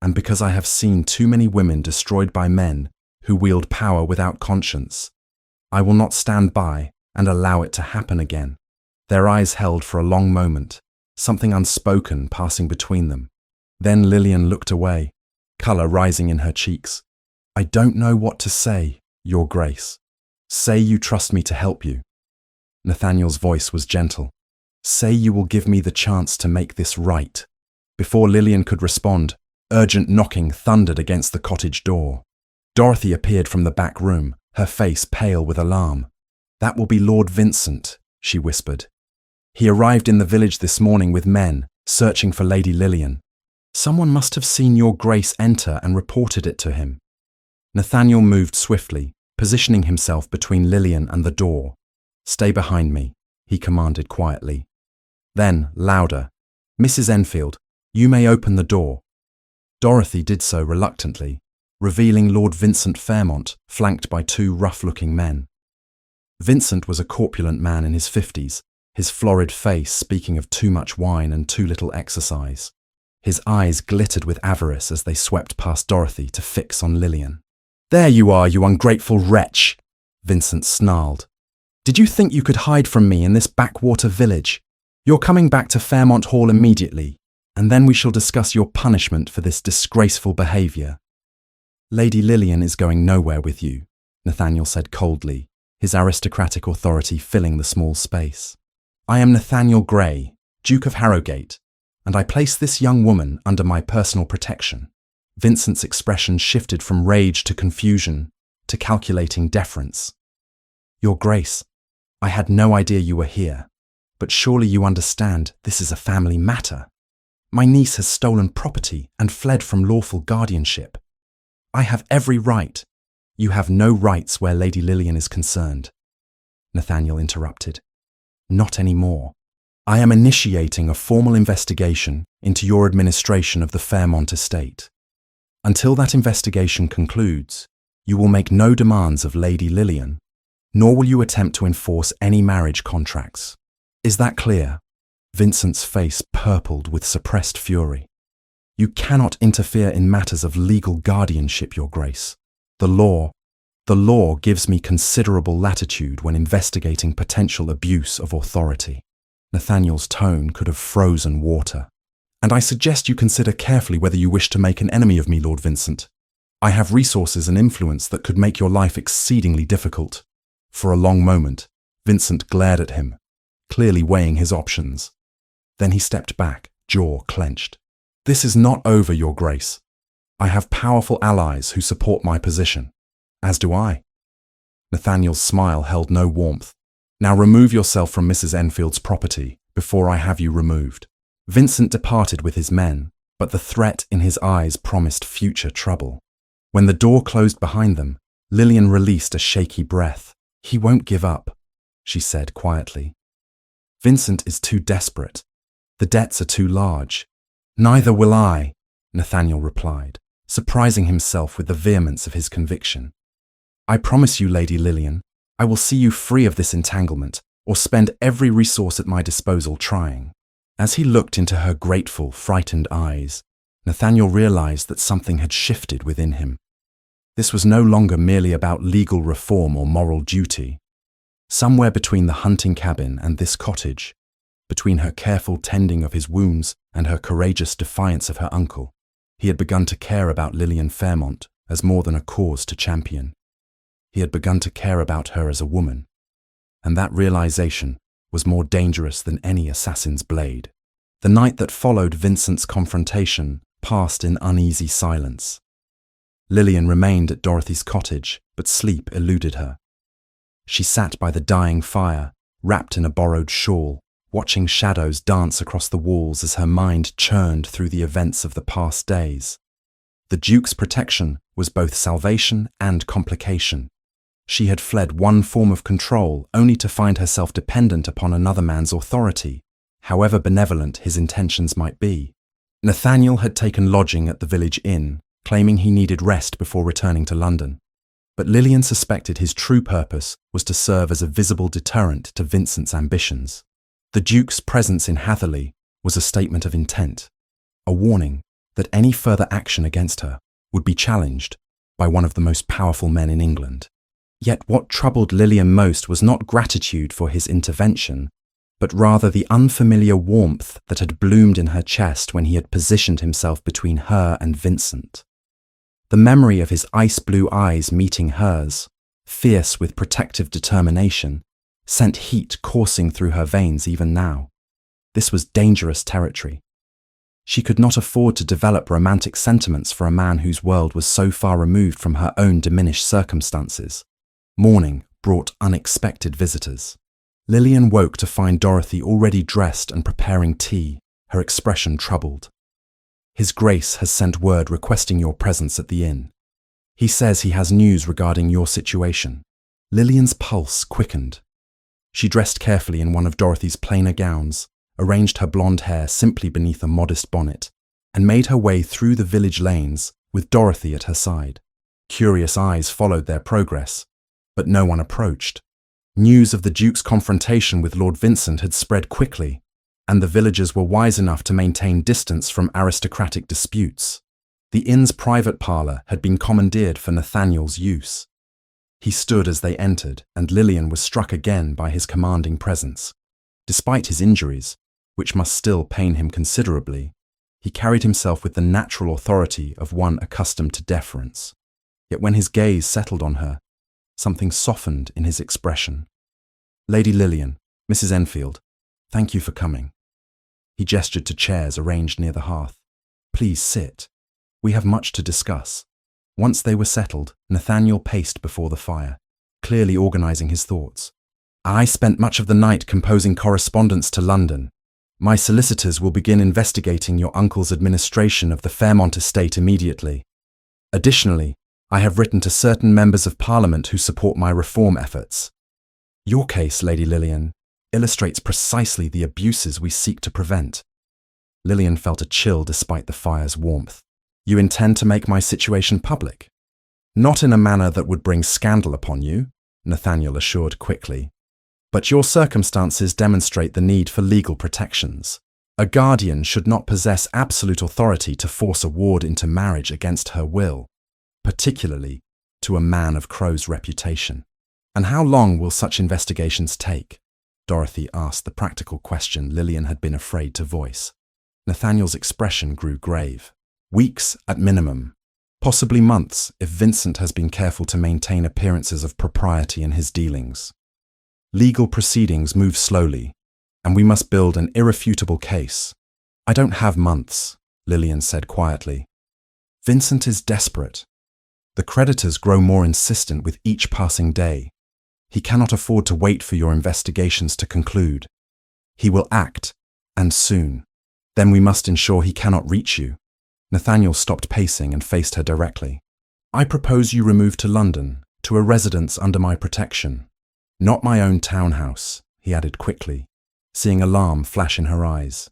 And because I have seen too many women destroyed by men who wield power without conscience, I will not stand by and allow it to happen again. Their eyes held for a long moment, something unspoken passing between them. Then Lillian looked away, colour rising in her cheeks. I don't know what to say, Your Grace. Say you trust me to help you. Nathaniel's voice was gentle. Say you will give me the chance to make this right. Before Lillian could respond, urgent knocking thundered against the cottage door. Dorothy appeared from the back room, her face pale with alarm. That will be Lord Vincent, she whispered. He arrived in the village this morning with men, searching for Lady Lillian. Someone must have seen Your Grace enter and reported it to him. Nathaniel moved swiftly, positioning himself between Lillian and the door. Stay behind me, he commanded quietly. Then, louder, Mrs. Enfield, you may open the door. Dorothy did so reluctantly, revealing Lord Vincent Fairmont, flanked by two rough-looking men. Vincent was a corpulent man in his 50s, his florid face speaking of too much wine and too little exercise. His eyes glittered with avarice as they swept past Dorothy to fix on Lillian. There you are, you ungrateful wretch, Vincent snarled. Did you think you could hide from me in this backwater village? You're coming back to Fairmont Hall immediately, and then we shall discuss your punishment for this disgraceful behaviour. Lady Lillian is going nowhere with you, Nathaniel said coldly, his aristocratic authority filling the small space. I am Nathaniel Grey, Duke of Harrogate, and I place this young woman under my personal protection. Vincent's expression shifted from rage to confusion to calculating deference. Your Grace, I had no idea you were here, but surely you understand this is a family matter. My niece has stolen property and fled from lawful guardianship. I have every right. You have no rights where Lady Lillian is concerned. Nathaniel interrupted. Not anymore. I am initiating a formal investigation into your administration of the Fairmont estate. Until that investigation concludes, you will make no demands of Lady Lillian, nor will you attempt to enforce any marriage contracts. Is that clear? Vincent's face purpled with suppressed fury. You cannot interfere in matters of legal guardianship, Your Grace. The law gives me considerable latitude when investigating potential abuse of authority. Nathaniel's tone could have frozen water. And I suggest you consider carefully whether you wish to make an enemy of me, Lord Vincent. I have resources and influence that could make your life exceedingly difficult. For a long moment, Vincent glared at him, clearly weighing his options. Then he stepped back, jaw clenched. This is not over, Your Grace. I have powerful allies who support my position, as do I. Nathaniel's smile held no warmth. Now remove yourself from Mrs. Enfield's property before I have you removed. Vincent departed with his men, but the threat in his eyes promised future trouble. When the door closed behind them, Lillian released a shaky breath. He won't give up, she said quietly. Vincent is too desperate. The debts are too large. Neither will I, Nathaniel replied, surprising himself with the vehemence of his conviction. I promise you, Lady Lillian, I will see you free of this entanglement, or spend every resource at my disposal trying. As he looked into her grateful, frightened eyes, Nathaniel realized that something had shifted within him. This was no longer merely about legal reform or moral duty. Somewhere between the hunting cabin and this cottage, between her careful tending of his wounds and her courageous defiance of her uncle, he had begun to care about Lillian Fairmont as more than a cause to champion. He had begun to care about her as a woman, and that realization was more dangerous than any assassin's blade. The night that followed Vincent's confrontation passed in uneasy silence. Lillian remained at Dorothy's cottage, but sleep eluded her. She sat by the dying fire, wrapped in a borrowed shawl, watching shadows dance across the walls as her mind churned through the events of the past days. The Duke's protection was both salvation and complication. She had fled one form of control only to find herself dependent upon another man's authority, however benevolent his intentions might be. Nathaniel had taken lodging at the village inn, claiming he needed rest before returning to London. But Lillian suspected his true purpose was to serve as a visible deterrent to Vincent's ambitions. The Duke's presence in Hatherley was a statement of intent, a warning that any further action against her would be challenged by one of the most powerful men in England. Yet what troubled Lillian most was not gratitude for his intervention, but rather the unfamiliar warmth that had bloomed in her chest when he had positioned himself between her and Vincent. The memory of his ice-blue eyes meeting hers, fierce with protective determination, sent heat coursing through her veins even now. This was dangerous territory. She could not afford to develop romantic sentiments for a man whose world was so far removed from her own diminished circumstances. Morning brought unexpected visitors. Lillian woke to find Dorothy already dressed and preparing tea, her expression troubled. "His Grace has sent word requesting your presence at the inn. He says he has news regarding your situation." Lillian's pulse quickened. She dressed carefully in one of Dorothy's plainer gowns, arranged her blonde hair simply beneath a modest bonnet, and made her way through the village lanes with Dorothy at her side. Curious eyes followed their progress, but no one approached. News of the Duke's confrontation with Lord Vincent had spread quickly, and the villagers were wise enough to maintain distance from aristocratic disputes. The inn's private parlour had been commandeered for Nathaniel's use. He stood as they entered, and Lillian was struck again by his commanding presence. Despite his injuries, which must still pain him considerably, he carried himself with the natural authority of one accustomed to deference. Yet when his gaze settled on her, something softened in his expression. "Lady Lillian, Mrs. Enfield, thank you for coming." He gestured to chairs arranged near the hearth. "Please sit. We have much to discuss." Once they were settled, Nathaniel paced before the fire, clearly organizing his thoughts. "I spent much of the night composing correspondence to London. My solicitors will begin investigating your uncle's administration of the Fairmont estate immediately. Additionally, I have written to certain members of Parliament who support my reform efforts. Your case, Lady Lillian, illustrates precisely the abuses we seek to prevent." Lillian felt a chill despite the fire's warmth. "You intend to make my situation public?" "Not in a manner that would bring scandal upon you," Nathaniel assured quickly. "But your circumstances demonstrate the need for legal protections. A guardian should not possess absolute authority to force a ward into marriage against her will, particularly to a man of Crow's reputation." "And how long will such investigations take?" Dorothy asked the practical question Lillian had been afraid to voice. Nathaniel's expression grew grave. "Weeks at minimum, possibly months if Vincent has been careful to maintain appearances of propriety in his dealings. Legal proceedings move slowly, and we must build an irrefutable case." "I don't have months," Lillian said quietly. "Vincent is desperate. The creditors grow more insistent with each passing day. He cannot afford to wait for your investigations to conclude. He will act, and soon. Then we must ensure he cannot reach you." Nathaniel stopped pacing and faced her directly. "I propose you remove to London, to a residence under my protection. Not my own townhouse," he added quickly, seeing alarm flash in her eyes.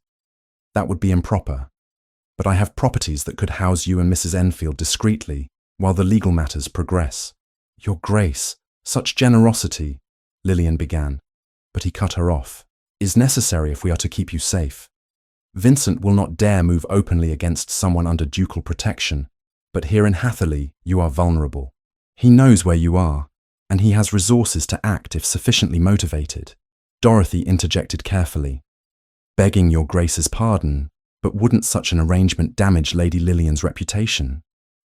"That would be improper. But I have properties that could house you and Mrs. Enfield discreetly while the legal matters progress." "Your Grace, such generosity," Lillian began, but he cut her off. "Is necessary if we are to keep you safe. Vincent will not dare move openly against someone under ducal protection, but here in Hatherley you are vulnerable. He knows where you are, and he has resources to act if sufficiently motivated." Dorothy interjected carefully. "Begging your Grace's pardon, but wouldn't such an arrangement damage Lady Lillian's reputation?"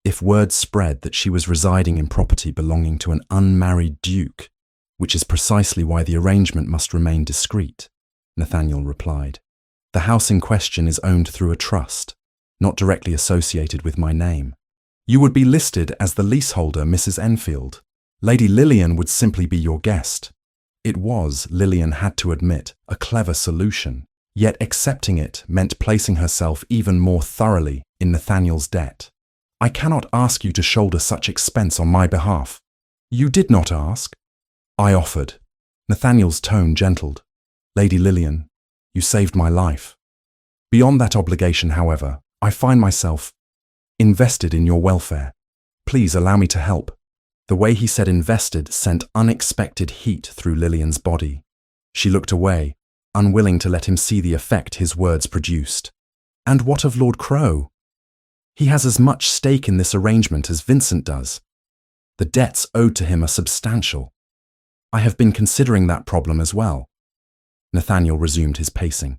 If word spread that she was residing in property belonging to an unmarried duke, which is precisely why the arrangement must remain discreet, Nathaniel replied. The house in question is owned through a trust, not directly associated with my name. You would be listed as the leaseholder, Mrs. Enfield. Lady Lillian would simply be your guest. It was, Lillian had to admit, a clever solution, yet accepting it meant placing herself even more thoroughly in Nathaniel's debt. I cannot ask you to shoulder such expense on my behalf. You did not ask. I offered. Nathaniel's tone gentled. Lady Lillian, you saved my life. Beyond that obligation, however, I find myself invested in your welfare. Please allow me to help. The way he said invested sent unexpected heat through Lillian's body. She looked away, unwilling to let him see the effect his words produced. And what of Lord Crowe? He has as much stake in this arrangement as Vincent does. The debts owed to him are substantial. I have been considering that problem as well. Nathaniel resumed his pacing.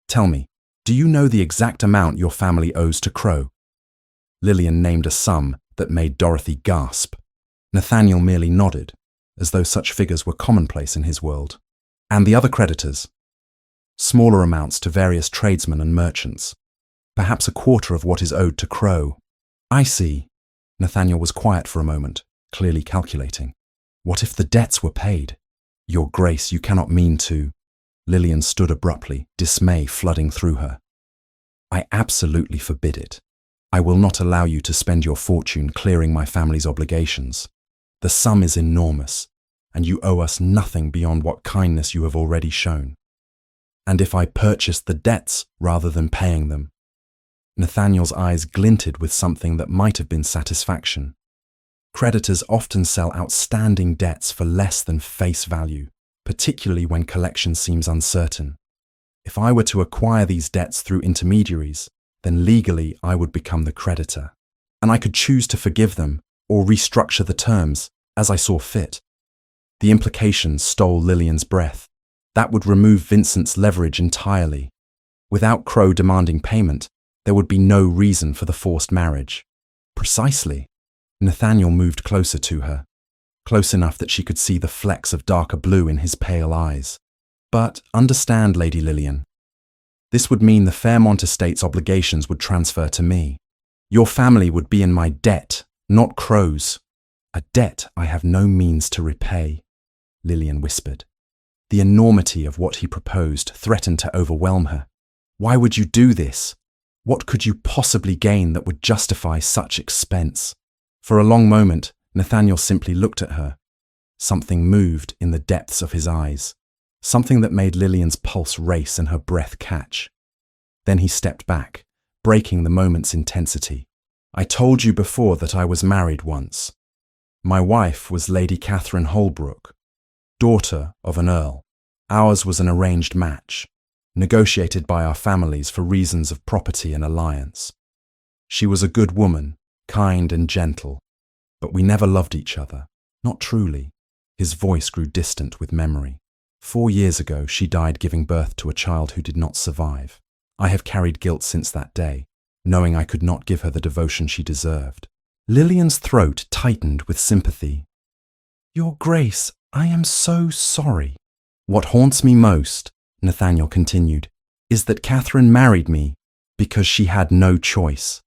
Tell me, do you know the exact amount your family owes to Crowe? Lillian named a sum that made Dorothy gasp. Nathaniel merely nodded, as though such figures were commonplace in his world. And the other creditors? Smaller amounts to various tradesmen and merchants. Perhaps a quarter of what is owed to Crowe. I see. Nathaniel was quiet for a moment, clearly calculating. What if the debts were paid? Your Grace, you cannot mean to... Lillian stood abruptly, dismay flooding through her. I absolutely forbid it. I will not allow you to spend your fortune clearing my family's obligations. The sum is enormous, and you owe us nothing beyond what kindness you have already shown. And if I purchased the debts rather than paying them? Nathaniel's eyes glinted with something that might have been satisfaction. Creditors often sell outstanding debts for less than face value, particularly when collection seems uncertain. If I were to acquire these debts through intermediaries, then legally I would become the creditor, and I could choose to forgive them or restructure the terms as I saw fit. The implications stole Lillian's breath. That would remove Vincent's leverage entirely. Without Crowe demanding payment, there would be no reason for the forced marriage. Precisely. Nathaniel moved closer to her, close enough that she could see the flecks of darker blue in his pale eyes. But understand, Lady Lillian, this would mean the Fairmont estate's obligations would transfer to me. Your family would be in my debt, not Crowe's. A debt I have no means to repay, Lillian whispered. The enormity of what he proposed threatened to overwhelm her. Why would you do this? What could you possibly gain that would justify such expense? For a long moment, Nathaniel simply looked at her. Something moved in the depths of his eyes, something that made Lillian's pulse race and her breath catch. Then he stepped back, breaking the moment's intensity. I told you before that I was married once. My wife was Lady Catherine Holbrook, daughter of an earl. Ours was an arranged match, negotiated by our families for reasons of property and alliance. She was a good woman, kind and gentle, but we never loved each other, not truly. His voice grew distant with memory. 4 years ago, she died giving birth to a child who did not survive. I have carried guilt since that day, knowing I could not give her the devotion she deserved. Lillian's throat tightened with sympathy. Your Grace, I am so sorry. What haunts me most, Nathaniel continued, is that Catherine married me because she had no choice.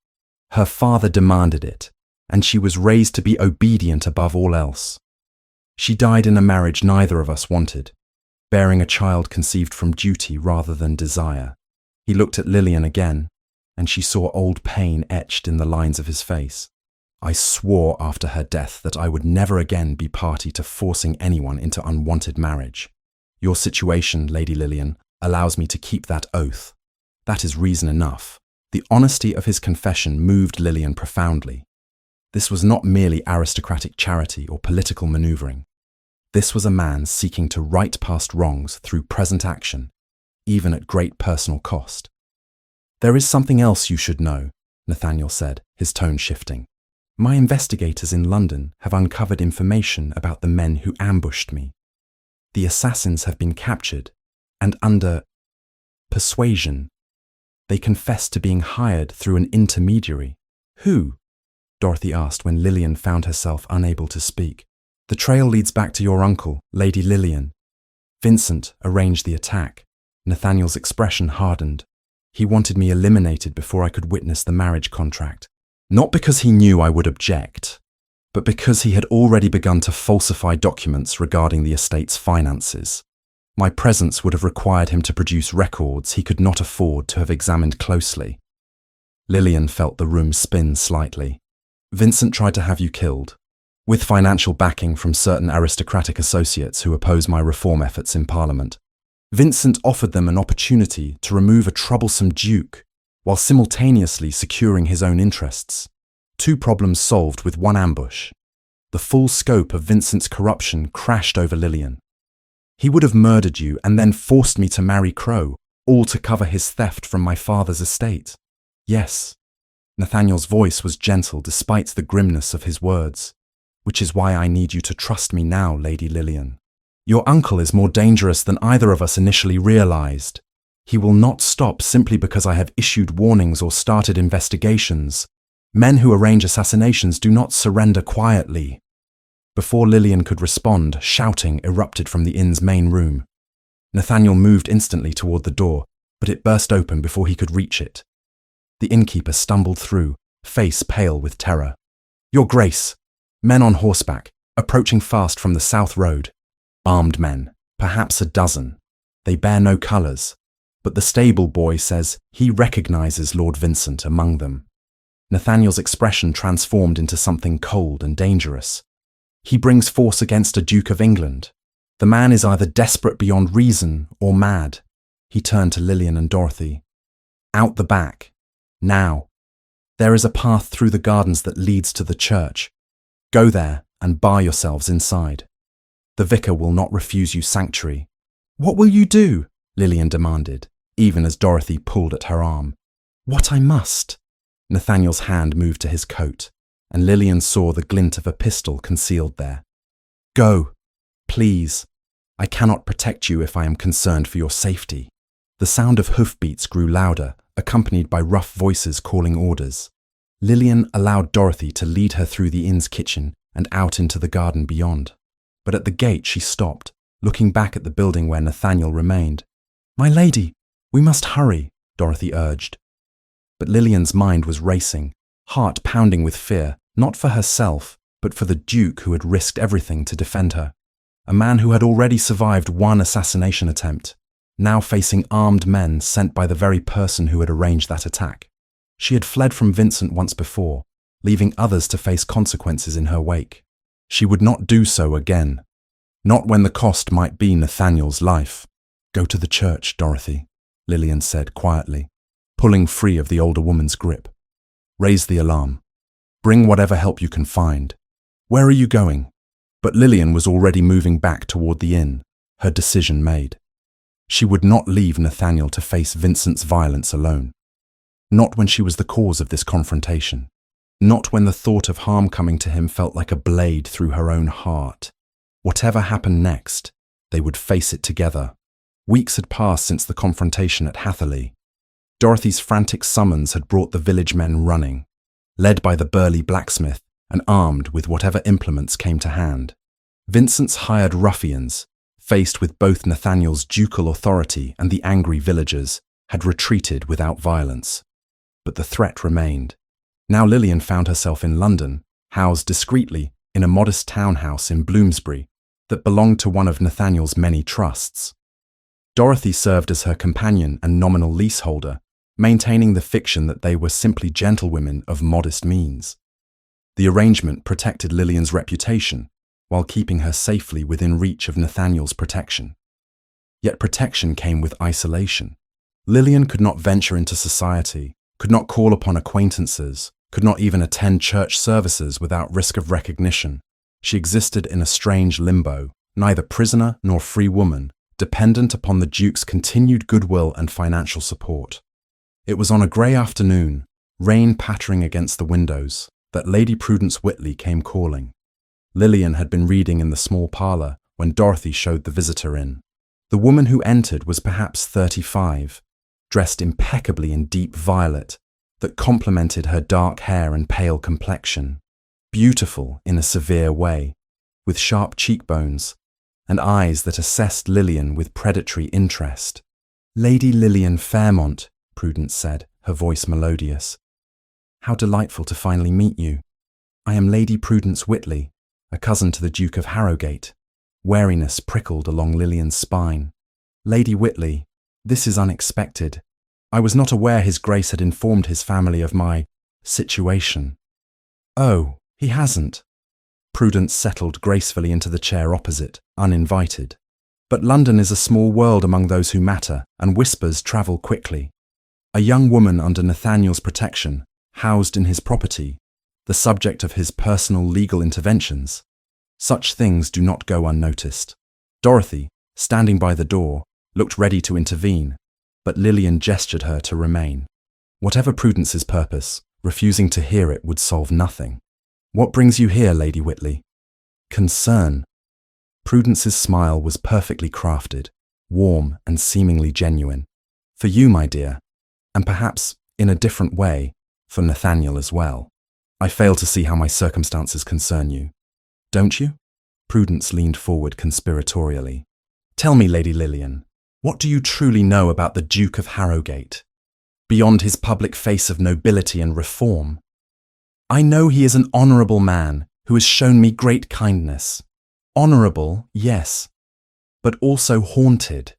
Her father demanded it, and she was raised to be obedient above all else. She died in a marriage neither of us wanted, bearing a child conceived from duty rather than desire. He looked at Lillian again, and she saw old pain etched in the lines of his face. I swore after her death that I would never again be party to forcing anyone into unwanted marriage. Your situation, Lady Lillian, allows me to keep that oath. That is reason enough. The honesty of his confession moved Lillian profoundly. This was not merely aristocratic charity or political maneuvering. This was a man seeking to right past wrongs through present action, even at great personal cost. There is something else you should know, Nathaniel said, his tone shifting. My investigators in London have uncovered information about the men who ambushed me. The assassins have been captured, and under persuasion, they confessed to being hired through an intermediary. Who? Dorothy asked when Lillian found herself unable to speak. The trail leads back to your uncle, Lady Lillian. Vincent arranged the attack. Nathaniel's expression hardened. He wanted me eliminated before I could witness the marriage contract. Not because he knew I would object, but because he had already begun to falsify documents regarding the estate's finances. My presence would have required him to produce records he could not afford to have examined closely. Lillian felt the room spin slightly. Vincent tried to have you killed, with financial backing from certain aristocratic associates who oppose my reform efforts in Parliament. Vincent offered them an opportunity to remove a troublesome duke, while simultaneously securing his own interests. 2 problems solved with 1 ambush. The full scope of Vincent's corruption crashed over Lillian. He would have murdered you and then forced me to marry Crow, all to cover his theft from my father's estate. Yes. Nathaniel's voice was gentle despite the grimness of his words. Which is why I need you to trust me now, Lady Lillian. Your uncle is more dangerous than either of us initially realized. He will not stop simply because I have issued warnings or started investigations. Men who arrange assassinations do not surrender quietly. Before Lillian could respond, shouting erupted from the inn's main room. Nathaniel moved instantly toward the door, but it burst open before he could reach it. The innkeeper stumbled through, face pale with terror. Your Grace! Men on horseback, approaching fast from the south road. Armed men, perhaps a dozen. They bear no colours, but the stable boy says he recognises Lord Vincent among them. Nathaniel's expression transformed into something cold and dangerous. He brings force against a Duke of England. The man is either desperate beyond reason or mad. He turned to Lillian and Dorothy. Out the back. Now. There is a path through the gardens that leads to the church. Go there and bar yourselves inside. The vicar will not refuse you sanctuary. What will you do? Lillian demanded, even as Dorothy pulled at her arm. What I must. Nathaniel's hand moved to his coat, and Lillian saw the glint of a pistol concealed there. Go, please. I cannot protect you if I am concerned for your safety. The sound of hoofbeats grew louder, accompanied by rough voices calling orders. Lillian allowed Dorothy to lead her through the inn's kitchen and out into the garden beyond. But at the gate she stopped, looking back at the building where Nathaniel remained. My lady, we must hurry, Dorothy urged. But Lillian's mind was racing, heart pounding with fear, not for herself, but for the Duke who had risked everything to defend her. A man who had already survived 1 assassination attempt, now facing armed men sent by the very person who had arranged that attack. She had fled from Vincent once before, leaving others to face consequences in her wake. She would not do so again. Not when the cost might be Nathaniel's life. Go to the church, Dorothy, Lillian said quietly, pulling free of the older woman's grip. Raise the alarm. Bring whatever help you can find. Where are you going? But Lillian was already moving back toward the inn, her decision made. She would not leave Nathaniel to face Vincent's violence alone. Not when she was the cause of this confrontation. Not when the thought of harm coming to him felt like a blade through her own heart. Whatever happened next, they would face it together. Weeks had passed since the confrontation at Hatherley. Dorothy's frantic summons had brought the village men running, led by the burly blacksmith and armed with whatever implements came to hand. Vincent's hired ruffians, faced with both Nathaniel's ducal authority and the angry villagers, had retreated without violence. But the threat remained. Now Lillian found herself in London, housed discreetly in a modest townhouse in Bloomsbury that belonged to one of Nathaniel's many trusts. Dorothy served as her companion and nominal leaseholder, maintaining the fiction that they were simply gentlewomen of modest means. The arrangement protected Lillian's reputation, while keeping her safely within reach of Nathaniel's protection. Yet protection came with isolation. Lillian could not venture into society, could not call upon acquaintances, could not even attend church services without risk of recognition. She existed in a strange limbo, neither prisoner nor free woman, dependent upon the Duke's continued goodwill and financial support. It was on a grey afternoon, rain pattering against the windows, that Lady Prudence Whitley came calling. Lillian had been reading in the small parlour when Dorothy showed the visitor in. The woman who entered was perhaps 35, dressed impeccably in deep violet, that complemented her dark hair and pale complexion, beautiful in a severe way, with sharp cheekbones and eyes that assessed Lillian with predatory interest. "Lady Lillian Fairmont," Prudence said, her voice melodious. "How delightful to finally meet you. I am Lady Prudence Whitley, a cousin to the Duke of Harrogate." Wariness prickled along Lillian's spine. "Lady Whitley, this is unexpected. I was not aware His Grace had informed his family of my situation." "Oh, he hasn't." Prudence settled gracefully into the chair opposite, uninvited. "But London is a small world among those who matter, and whispers travel quickly. A young woman under Nathaniel's protection, housed in his property, the subject of his personal legal interventions. Such things do not go unnoticed." Dorothy, standing by the door, looked ready to intervene, but Lillian gestured her to remain. Whatever Prudence's purpose, refusing to hear it would solve nothing. "What brings you here, Lady Whitley?" "Concern." Prudence's smile was perfectly crafted, warm and seemingly genuine. "For you, my dear, and perhaps, in a different way, for Nathaniel as well. I fail to see how my circumstances concern you. Don't you?" Prudence leaned forward conspiratorially. "Tell me, Lady Lillian, what do you truly know about the Duke of Harrogate? Beyond his public face of nobility and reform. I know he is an honourable man who has shown me great kindness. Honourable, yes, but also haunted."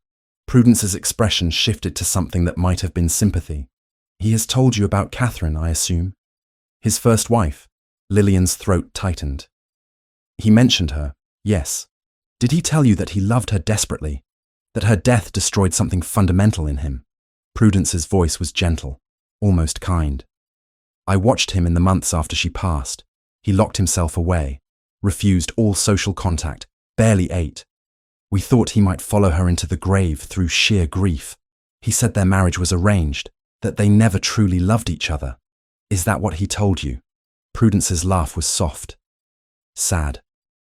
Prudence's expression shifted to something that might have been sympathy. "He has told you about Catherine, I assume?" "His first wife." Lillian's throat tightened. "He mentioned her, yes. Did he tell you that he loved her desperately? That her death destroyed something fundamental in him?" Prudence's voice was gentle, almost kind. "I watched him in the months after she passed. He locked himself away, refused all social contact, barely ate. We thought he might follow her into the grave through sheer grief. He said their marriage was arranged, that they never truly loved each other. Is that what he told you?" Prudence's laugh was soft. "Sad.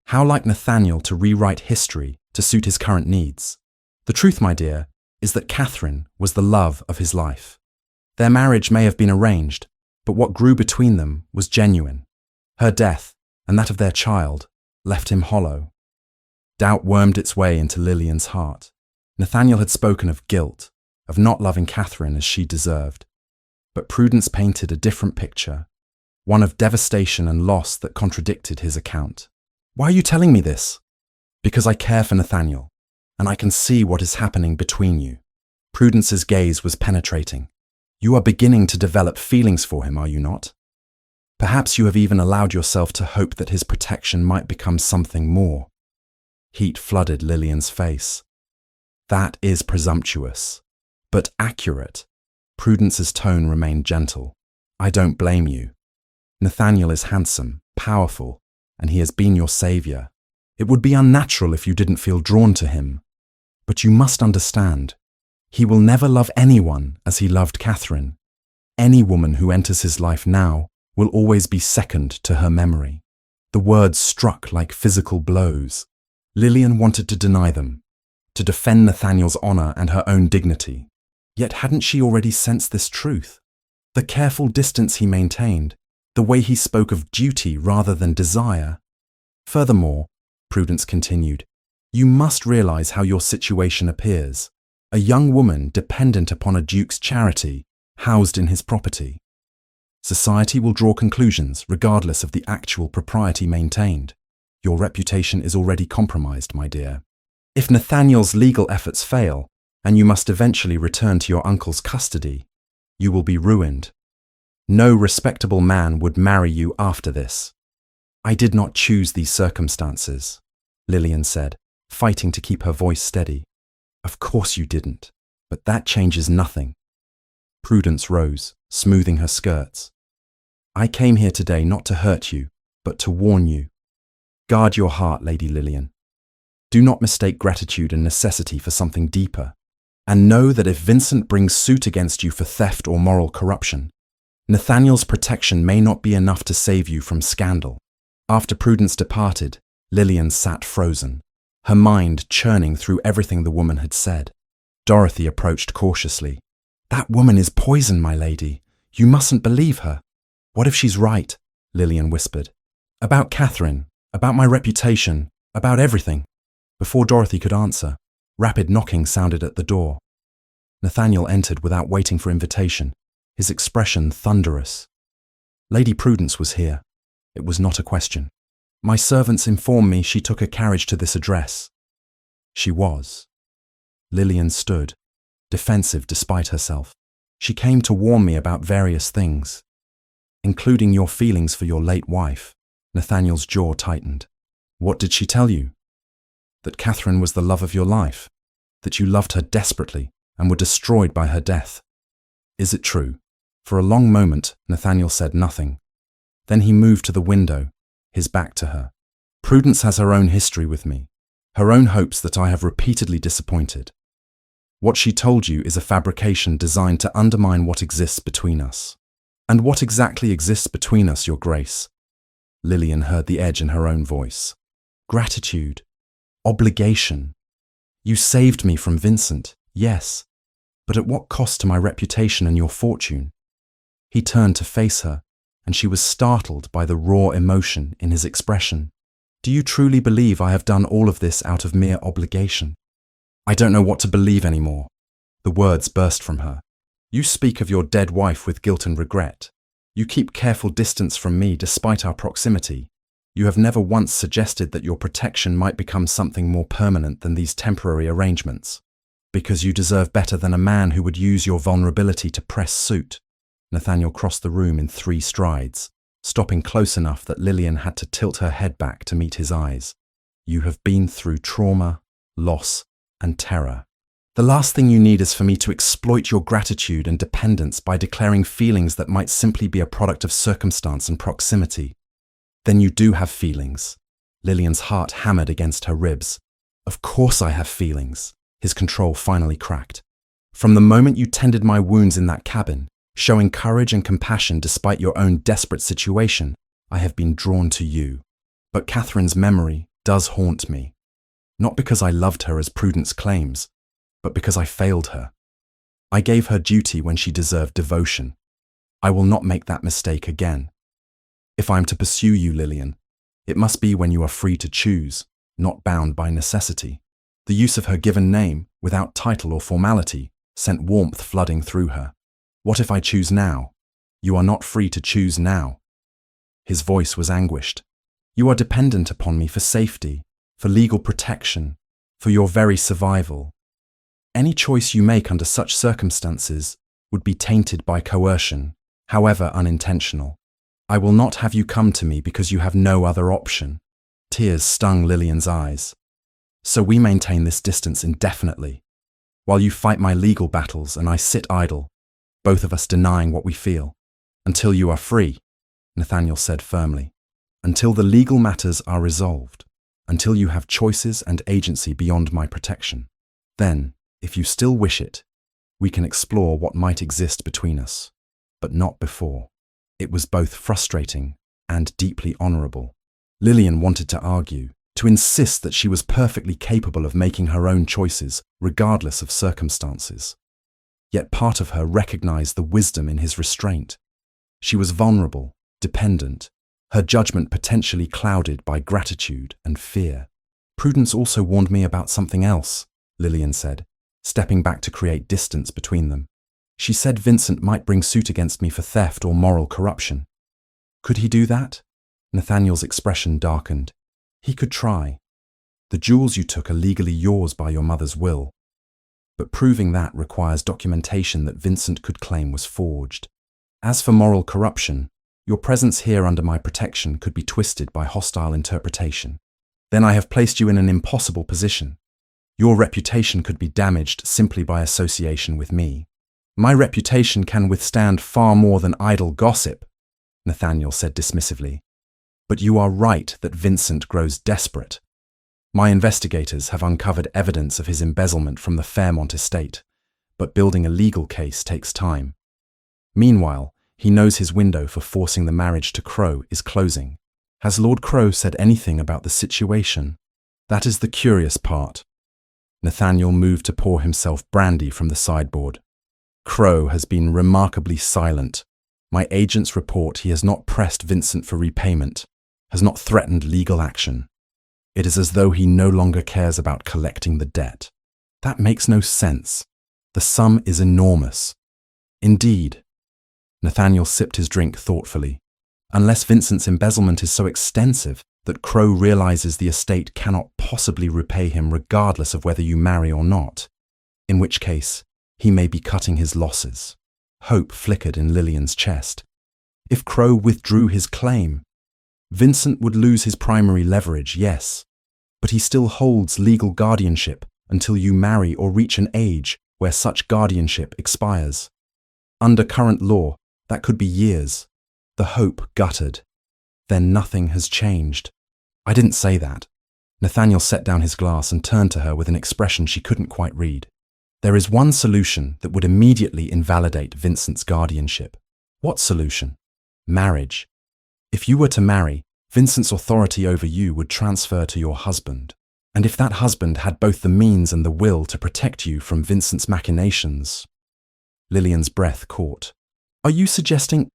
How like Nathaniel to rewrite history to suit his current needs. The truth, my dear, is that Catherine was the love of his life. Their marriage may have been arranged, but what grew between them was genuine. Her death, and that of their child, left him hollow." Doubt wormed its way into Lillian's heart. Nathaniel had spoken of guilt, of not loving Catherine as she deserved. But Prudence painted a different picture, one of devastation and loss that contradicted his account. "Why are you telling me this?" "Because I care for Nathaniel, and I can see what is happening between you." Prudence's gaze was penetrating. "You are beginning to develop feelings for him, are you not? Perhaps you have even allowed yourself to hope that his protection might become something more." Heat flooded Lillian's face. "That is presumptuous, but accurate." Prudence's tone remained gentle. "I don't blame you. Nathaniel is handsome, powerful, and he has been your saviour. It would be unnatural if you didn't feel drawn to him. But you must understand, he will never love anyone as he loved Catherine. Any woman who enters his life now will always be second to her memory." The words struck like physical blows. Lillian wanted to deny them, to defend Nathaniel's honour and her own dignity. Yet hadn't she already sensed this truth? The careful distance he maintained, the way he spoke of duty rather than desire. "Furthermore," Prudence continued, "you must realise how your situation appears. A young woman dependent upon a duke's charity, housed in his property. Society will draw conclusions regardless of the actual propriety maintained. Your reputation is already compromised, my dear. If Nathaniel's legal efforts fail, and you must eventually return to your uncle's custody, you will be ruined. No respectable man would marry you after this." "I did not choose these circumstances," Lillian said, fighting to keep her voice steady. "Of course you didn't, but that changes nothing." Prudence rose, smoothing her skirts. "I came here today not to hurt you, but to warn you. Guard your heart, Lady Lillian. Do not mistake gratitude and necessity for something deeper. And know that if Vincent brings suit against you for theft or moral corruption, Nathaniel's protection may not be enough to save you from scandal." After Prudence departed, Lillian sat frozen, her mind churning through everything the woman had said. Dorothy approached cautiously. "That woman is poison, my lady. You mustn't believe her. What if she's right? Lillian whispered. About Catherine, about my reputation, about everything. Before Dorothy could answer, rapid knocking sounded at the door. Nathaniel entered without waiting for invitation, his expression thunderous. Lady Prudence was here. It was not a question. My servants inform me she took a carriage to this address. She was. Lillian stood, defensive despite herself. She came to warn me about various things, including your feelings for your late wife. Nathaniel's jaw tightened. What did she tell you? That Catherine was the love of your life, that you loved her desperately and were destroyed by her death. Is it true? For a long moment, Nathaniel said nothing. Then he moved to the window, his back to her. Prudence has her own history with me, her own hopes that I have repeatedly disappointed. What she told you is a fabrication designed to undermine what exists between us. And what exactly exists between us, Your Grace? Lillian heard the edge in her own voice. Gratitude. Obligation. You saved me from Vincent, yes, but at what cost to my reputation and your fortune? He turned to face her, and she was startled by the raw emotion in his expression. Do you truly believe I have done all of this out of mere obligation? I don't know what to believe anymore. The words burst from her. You speak of your dead wife with guilt and regret. You keep careful distance from me despite our proximity. You have never once suggested that your protection might become something more permanent than these temporary arrangements. Because you deserve better than a man who would use your vulnerability to press suit. Nathaniel crossed the room in 3 strides, stopping close enough that Lillian had to tilt her head back to meet his eyes. You have been through trauma, loss, and terror. The last thing you need is for me to exploit your gratitude and dependence by declaring feelings that might simply be a product of circumstance and proximity. Then you do have feelings. Lillian's heart hammered against her ribs. Of course I have feelings. His control finally cracked. From the moment you tended my wounds in that cabin, showing courage and compassion despite your own desperate situation, I have been drawn to you. But Catherine's memory does haunt me. Not because I loved her as Prudence claims, but because I failed her. I gave her duty when she deserved devotion. I will not make that mistake again. If I am to pursue you, Lillian, it must be when you are free to choose, not bound by necessity. The use of her given name, without title or formality, sent warmth flooding through her. What if I choose now? You are not free to choose now. His voice was anguished. You are dependent upon me for safety, for legal protection, for your very survival. Any choice you make under such circumstances would be tainted by coercion, however unintentional. I will not have you come to me because you have no other option. Tears stung Lillian's eyes. So we maintain this distance indefinitely, while you fight my legal battles and I sit idle, both of us denying what we feel. Until you are free, Nathaniel said firmly. Until the legal matters are resolved. Until you have choices and agency beyond my protection. Then, if you still wish it, we can explore what might exist between us, but not before. It was both frustrating and deeply honorable. Lillian wanted to argue, to insist that she was perfectly capable of making her own choices, regardless of circumstances. Yet part of her recognized the wisdom in his restraint. She was vulnerable, dependent, her judgment potentially clouded by gratitude and fear. Prudence also warned me about something else, Lillian said, stepping back to create distance between them. She said Vincent might bring suit against me for theft or moral corruption. Could he do that? Nathaniel's expression darkened. He could try. The jewels you took are legally yours by your mother's will. But proving that requires documentation that Vincent could claim was forged. As for moral corruption, your presence here under my protection could be twisted by hostile interpretation. Then I have placed you in an impossible position. Your reputation could be damaged simply by association with me. My reputation can withstand far more than idle gossip, Nathaniel said dismissively. But you are right that Vincent grows desperate. My investigators have uncovered evidence of his embezzlement from the Fairmont estate, but building a legal case takes time. Meanwhile, he knows his window for forcing the marriage to Crow is closing. Has Lord Crow said anything about the situation? That is the curious part. Nathaniel moved to pour himself brandy from the sideboard. Crow has been remarkably silent, My agents report he has not pressed Vincent for repayment, has not threatened legal action. It is as though he no longer cares about collecting the debt. That makes no sense. The sum is enormous. Indeed. Nathaniel sipped his drink thoughtfully. Unless Vincent's embezzlement is so extensive that Crow realizes the estate cannot possibly repay him regardless of whether you marry or not, in which case he may be cutting his losses. Hope flickered in Lillian's chest. If Crow withdrew his claim, Vincent would lose his primary leverage, yes, but he still holds legal guardianship until you marry or reach an age where such guardianship expires. Under current law, that could be years. The hope guttered. Then nothing has changed. I didn't say that. Nathaniel set down his glass and turned to her with an expression she couldn't quite read. There is one solution that would immediately invalidate Vincent's guardianship. What solution? Marriage. If you were to marry, Vincent's authority over you would transfer to your husband. And if that husband had both the means and the will to protect you from Vincent's machinations... Lillian's breath caught. Are you suggesting...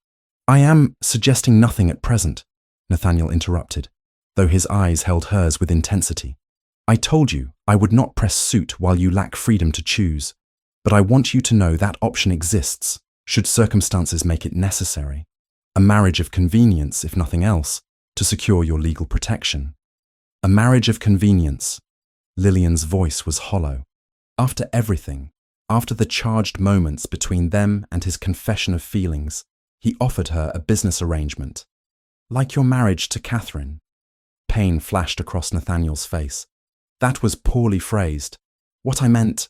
I am suggesting nothing at present, Nathaniel interrupted, though his eyes held hers with intensity. I told you I would not press suit while you lack freedom to choose, but I want you to know that option exists, should circumstances make it necessary. A marriage of convenience, if nothing else, to secure your legal protection. A marriage of convenience. Lillian's voice was hollow. After everything, after the charged moments between them and his confession of feelings, he offered her a business arrangement. Like your marriage to Catherine. Pain flashed across Nathaniel's face. That was poorly phrased. What I meant...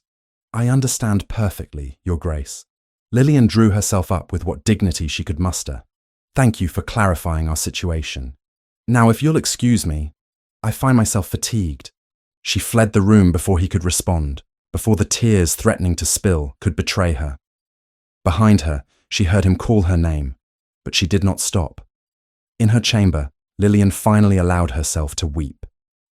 I understand perfectly, Your Grace. Lillian drew herself up with what dignity she could muster. Thank you for clarifying our situation. Now, if you'll excuse me, I find myself fatigued. She fled the room before he could respond, before the tears threatening to spill could betray her. Behind her, she heard him call her name, but she did not stop. In her chamber, Lillian finally allowed herself to weep,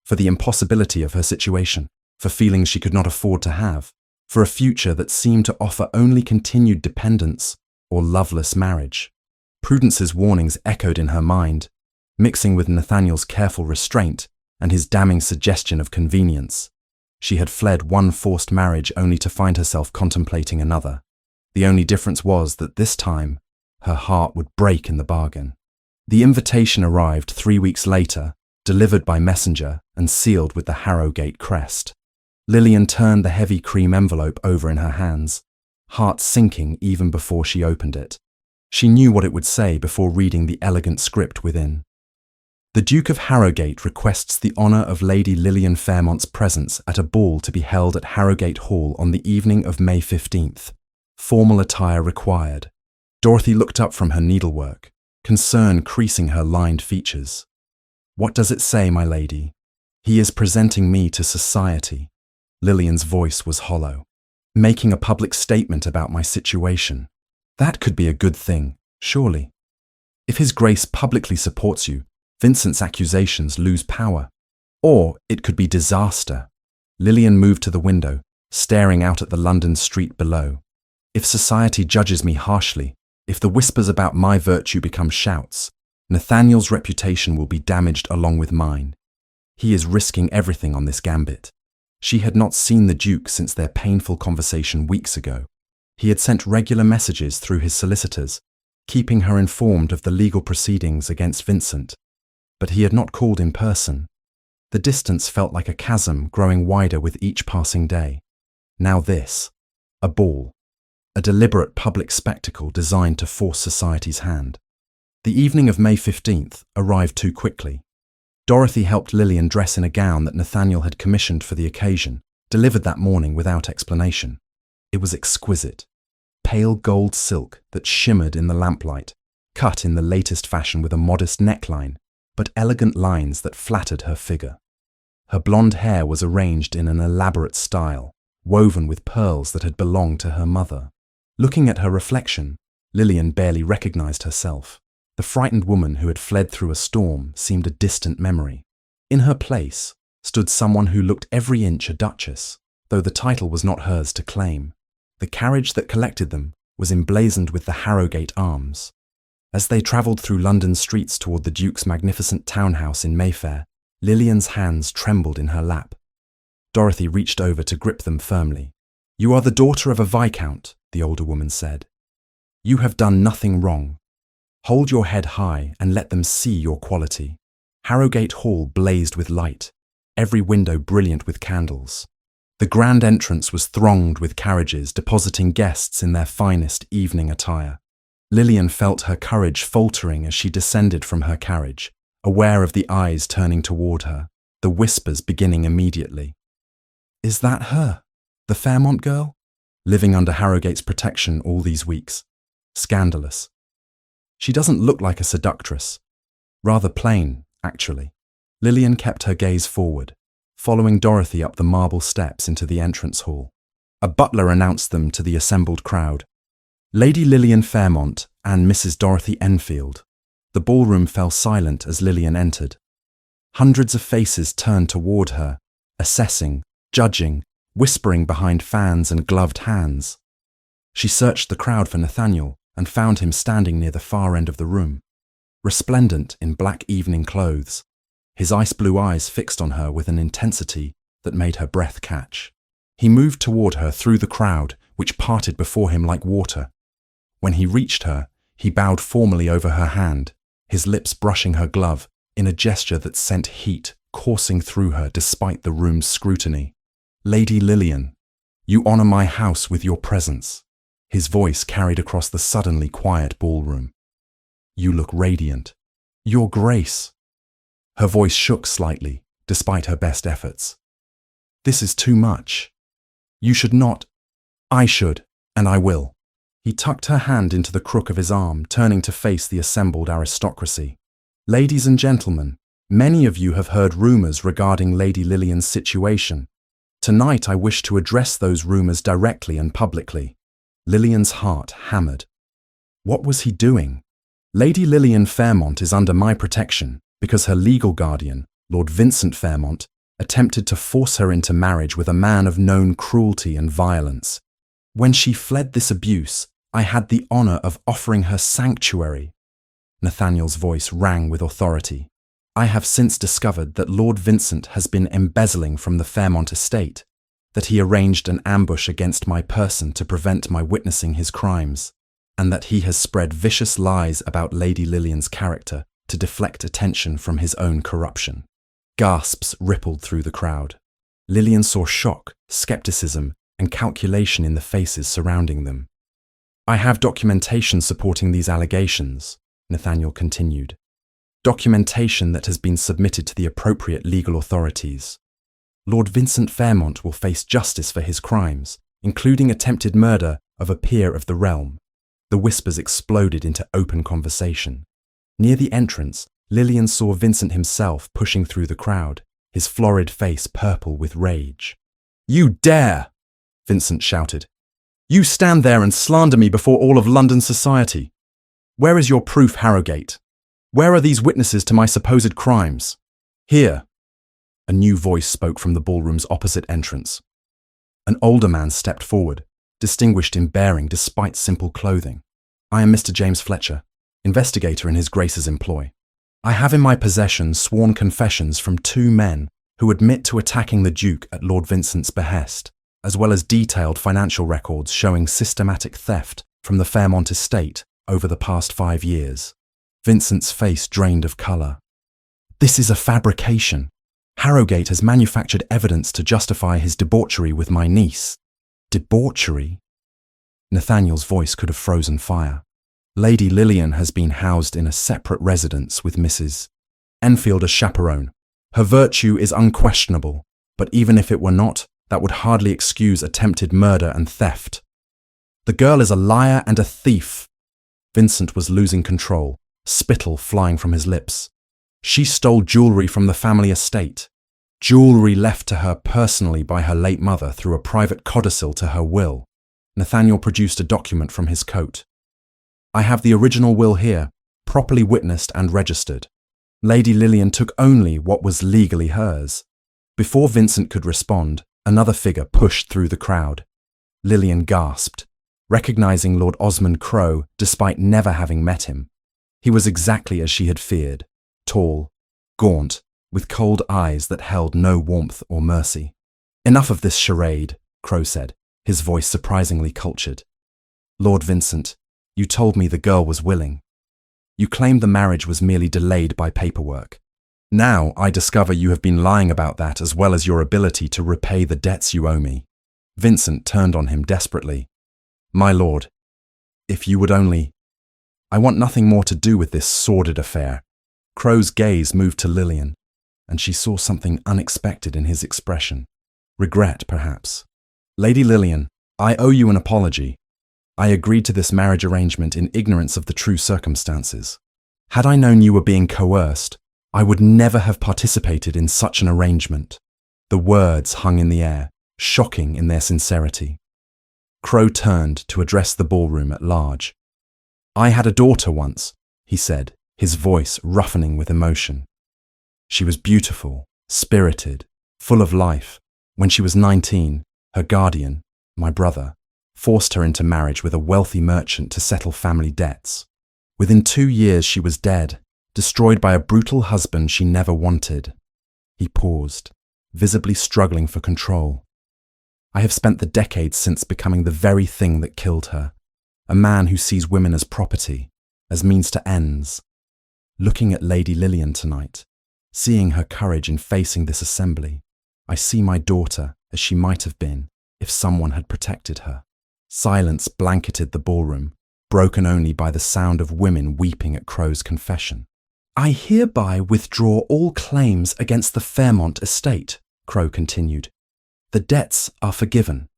for the impossibility of her situation, for feelings she could not afford to have, for a future that seemed to offer only continued dependence or loveless marriage. Prudence's warnings echoed in her mind, mixing with Nathaniel's careful restraint and his damning suggestion of convenience. She had fled one forced marriage only to find herself contemplating another. The only difference was that this time, her heart would break in the bargain. The invitation arrived 3 weeks later, delivered by messenger and sealed with the Harrogate crest. Lillian turned the heavy cream envelope over in her hands, heart sinking even before she opened it. She knew what it would say before reading the elegant script within. The Duke of Harrogate requests the honour of Lady Lillian Fairmont's presence at a ball to be held at Harrogate Hall on the evening of May 15th. Formal attire required. Dorothy looked up from her needlework, concern creasing her lined features. What does it say, my lady? He is presenting me to society. Lillian's voice was hollow. Making a public statement about my situation. That could be a good thing, surely. If His Grace publicly supports you, Vincent's accusations lose power. Or it could be disaster. Lillian moved to the window, staring out at the London street below. If society judges me harshly, if the whispers about my virtue become shouts, Nathaniel's reputation will be damaged along with mine. He is risking everything on this gambit. She had not seen the Duke since their painful conversation weeks ago. He had sent regular messages through his solicitors, keeping her informed of the legal proceedings against Vincent. But he had not called in person. The distance felt like a chasm growing wider with each passing day. Now this, a ball. A deliberate public spectacle designed to force society's hand. The evening of May 15th arrived too quickly. Dorothy helped Lillian dress in a gown that Nathaniel had commissioned for the occasion, delivered that morning without explanation. It was exquisite. Pale gold silk that shimmered in the lamplight, cut in the latest fashion with a modest neckline, but elegant lines that flattered her figure. Her blonde hair was arranged in an elaborate style, woven with pearls that had belonged to her mother. Looking at her reflection, Lillian barely recognized herself. The frightened woman who had fled through a storm seemed a distant memory. In her place stood someone who looked every inch a duchess, though the title was not hers to claim. The carriage that collected them was emblazoned with the Harrogate arms. As they travelled through London streets toward the Duke's magnificent townhouse in Mayfair, Lillian's hands trembled in her lap. Dorothy reached over to grip them firmly. "You are the daughter of a viscount," the older woman said. "You have done nothing wrong. Hold your head high and let them see your quality." Harrogate Hall blazed with light, every window brilliant with candles. The grand entrance was thronged with carriages depositing guests in their finest evening attire. Lillian felt her courage faltering as she descended from her carriage, aware of the eyes turning toward her, the whispers beginning immediately. "Is that her? The Fairmont girl? Living under Harrogate's protection all these weeks. Scandalous. She doesn't look like a seductress. Rather plain, actually." Lillian kept her gaze forward, following Dorothy up the marble steps into the entrance hall. A butler announced them to the assembled crowd. Lady Lillian Fairmont and Mrs. Dorothy Enfield. The ballroom fell silent as Lillian entered. Hundreds of faces turned toward her, assessing, judging, whispering behind fans and gloved hands. She searched the crowd for Nathaniel and found him standing near the far end of the room, resplendent in black evening clothes, his ice-blue eyes fixed on her with an intensity that made her breath catch. He moved toward her through the crowd, which parted before him like water. When he reached her, he bowed formally over her hand, his lips brushing her glove in a gesture that sent heat coursing through her despite the room's scrutiny. "Lady Lillian, you honor my house with your presence." His voice carried across the suddenly quiet ballroom. "You look radiant. Your grace." Her voice shook slightly, despite her best efforts. "This is too much. You should not." "I should, and I will." He tucked her hand into the crook of his arm, turning to face the assembled aristocracy. "Ladies and gentlemen, many of you have heard rumors regarding Lady Lillian's situation. Tonight I wish to address those rumors directly and publicly." Lillian's heart hammered. What was he doing? Lady Lillian Fairmont is under my protection because her legal guardian, Lord Vincent Fairmont, attempted to force her into marriage with a man of known cruelty and violence. When she fled this abuse, I had the honor of offering her sanctuary. Nathaniel's voice rang with authority. "I have since discovered that Lord Vincent has been embezzling from the Fairmont estate, that he arranged an ambush against my person to prevent my witnessing his crimes, and that he has spread vicious lies about Lady Lillian's character to deflect attention from his own corruption." Gasps rippled through the crowd. Lillian saw shock, skepticism, and calculation in the faces surrounding them. "I have documentation supporting these allegations," Nathaniel continued. "Documentation that has been submitted to the appropriate legal authorities. Lord Vincent Fairmont will face justice for his crimes, including attempted murder of a peer of the realm." The whispers exploded into open conversation. Near the entrance, Lillian saw Vincent himself pushing through the crowd, his florid face purple with rage. "You dare!" Vincent shouted. "You stand there and slander me before all of London society. Where is your proof, Harrogate? Where are these witnesses to my supposed crimes?" "Here." A new voice spoke from the ballroom's opposite entrance. An older man stepped forward, distinguished in bearing despite simple clothing. "I am Mr. James Fletcher, investigator in His Grace's employ. I have in my possession sworn confessions from 2 men who admit to attacking the Duke at Lord Vincent's behest, as well as detailed financial records showing systematic theft from the Fairmont estate over the past 5 years. Vincent's face drained of colour. "This is a fabrication. Harrogate has manufactured evidence to justify his debauchery with my niece." "Debauchery?" Nathaniel's voice could have frozen fire. "Lady Lillian has been housed in a separate residence with Mrs. Enfield as chaperone. Her virtue is unquestionable, but even if it were not, that would hardly excuse attempted murder and theft. The girl is a liar and a thief." Vincent was losing control, spittle flying from his lips. "She stole jewellery from the family estate. Jewellery left to her personally by her late mother through a private codicil to her will." Nathaniel produced a document from his coat. "I have the original will here, properly witnessed and registered. Lady Lillian took only what was legally hers." Before Vincent could respond, another figure pushed through the crowd. Lillian gasped, recognizing Lord Osmond Crowe despite never having met him. He was exactly as she had feared, tall, gaunt, with cold eyes that held no warmth or mercy. "Enough of this charade," Crow said, his voice surprisingly cultured. "Lord Vincent, you told me the girl was willing. You claimed the marriage was merely delayed by paperwork. Now I discover you have been lying about that as well as your ability to repay the debts you owe me." Vincent turned on him desperately. "My lord, if you would only... I want nothing more to do with this sordid affair." Crow's gaze moved to Lillian, and she saw something unexpected in his expression. Regret, perhaps. "Lady Lillian, I owe you an apology. I agreed to this marriage arrangement in ignorance of the true circumstances. Had I known you were being coerced, I would never have participated in such an arrangement." The words hung in the air, shocking in their sincerity. Crow turned to address the ballroom at large. "I had a daughter once," he said, his voice roughening with emotion. "She was beautiful, spirited, full of life. When she was 19, her guardian, my brother, forced her into marriage with a wealthy merchant to settle family debts. Within 2 years she was dead, destroyed by a brutal husband she never wanted." He paused, visibly struggling for control. "I have spent the decades since becoming the very thing that killed her, a man who sees women as property, as means to ends. Looking at Lady Lillian tonight, seeing her courage in facing this assembly, I see my daughter as she might have been if someone had protected her." Silence blanketed the ballroom, broken only by the sound of women weeping at Crow's confession. "I hereby withdraw all claims against the Fairmont estate," Crow continued. "The debts are forgiven.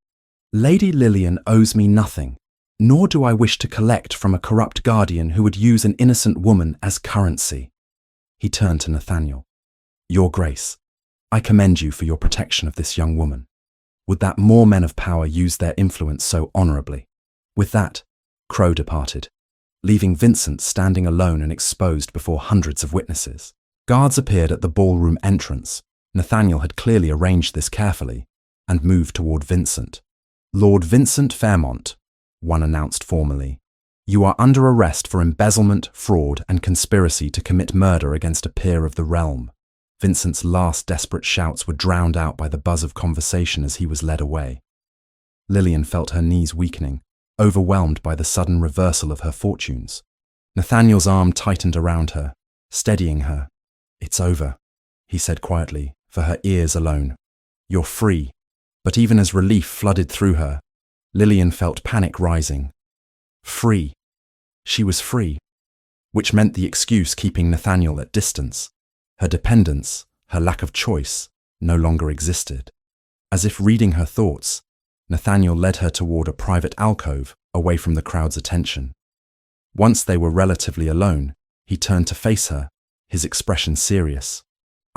Lady Lillian owes me nothing, nor do I wish to collect from a corrupt guardian who would use an innocent woman as currency." He turned to Nathaniel. "Your Grace, I commend you for your protection of this young woman. Would that more men of power use their influence so honourably." With that, Crow departed, leaving Vincent standing alone and exposed before hundreds of witnesses. Guards appeared at the ballroom entrance. Nathaniel had clearly arranged this carefully, and moved toward Vincent. "Lord Vincent Fairmont," one announced formally, "you are under arrest for embezzlement, fraud, and conspiracy to commit murder against a peer of the realm." Vincent's last desperate shouts were drowned out by the buzz of conversation as he was led away. Lillian felt her knees weakening, overwhelmed by the sudden reversal of her fortunes. Nathaniel's arm tightened around her, steadying her. "It's over," he said quietly, for her ears alone. "You're free." But even as relief flooded through her, Lillian felt panic rising. Free. She was free, which meant the excuse keeping Nathaniel at distance. Her dependence, her lack of choice, no longer existed. As if reading her thoughts, Nathaniel led her toward a private alcove away from the crowd's attention. Once they were relatively alone, he turned to face her, his expression serious.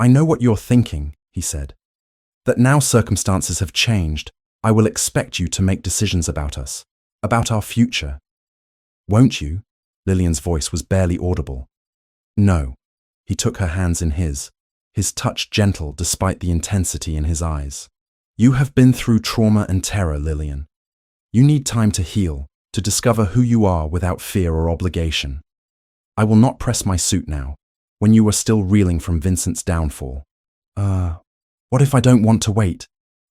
"I know what you're thinking," he said. "That now circumstances have changed, I will expect you to make decisions about us, about our future. Won't you?" Lillian's voice was barely audible. "No." He took her hands in his touch gentle despite the intensity in his eyes. "You have been through trauma and terror, Lillian. You need time to heal, to discover who you are without fear or obligation. I will not press my suit now, when you are still reeling from Vincent's downfall." What if I don't want to wait?"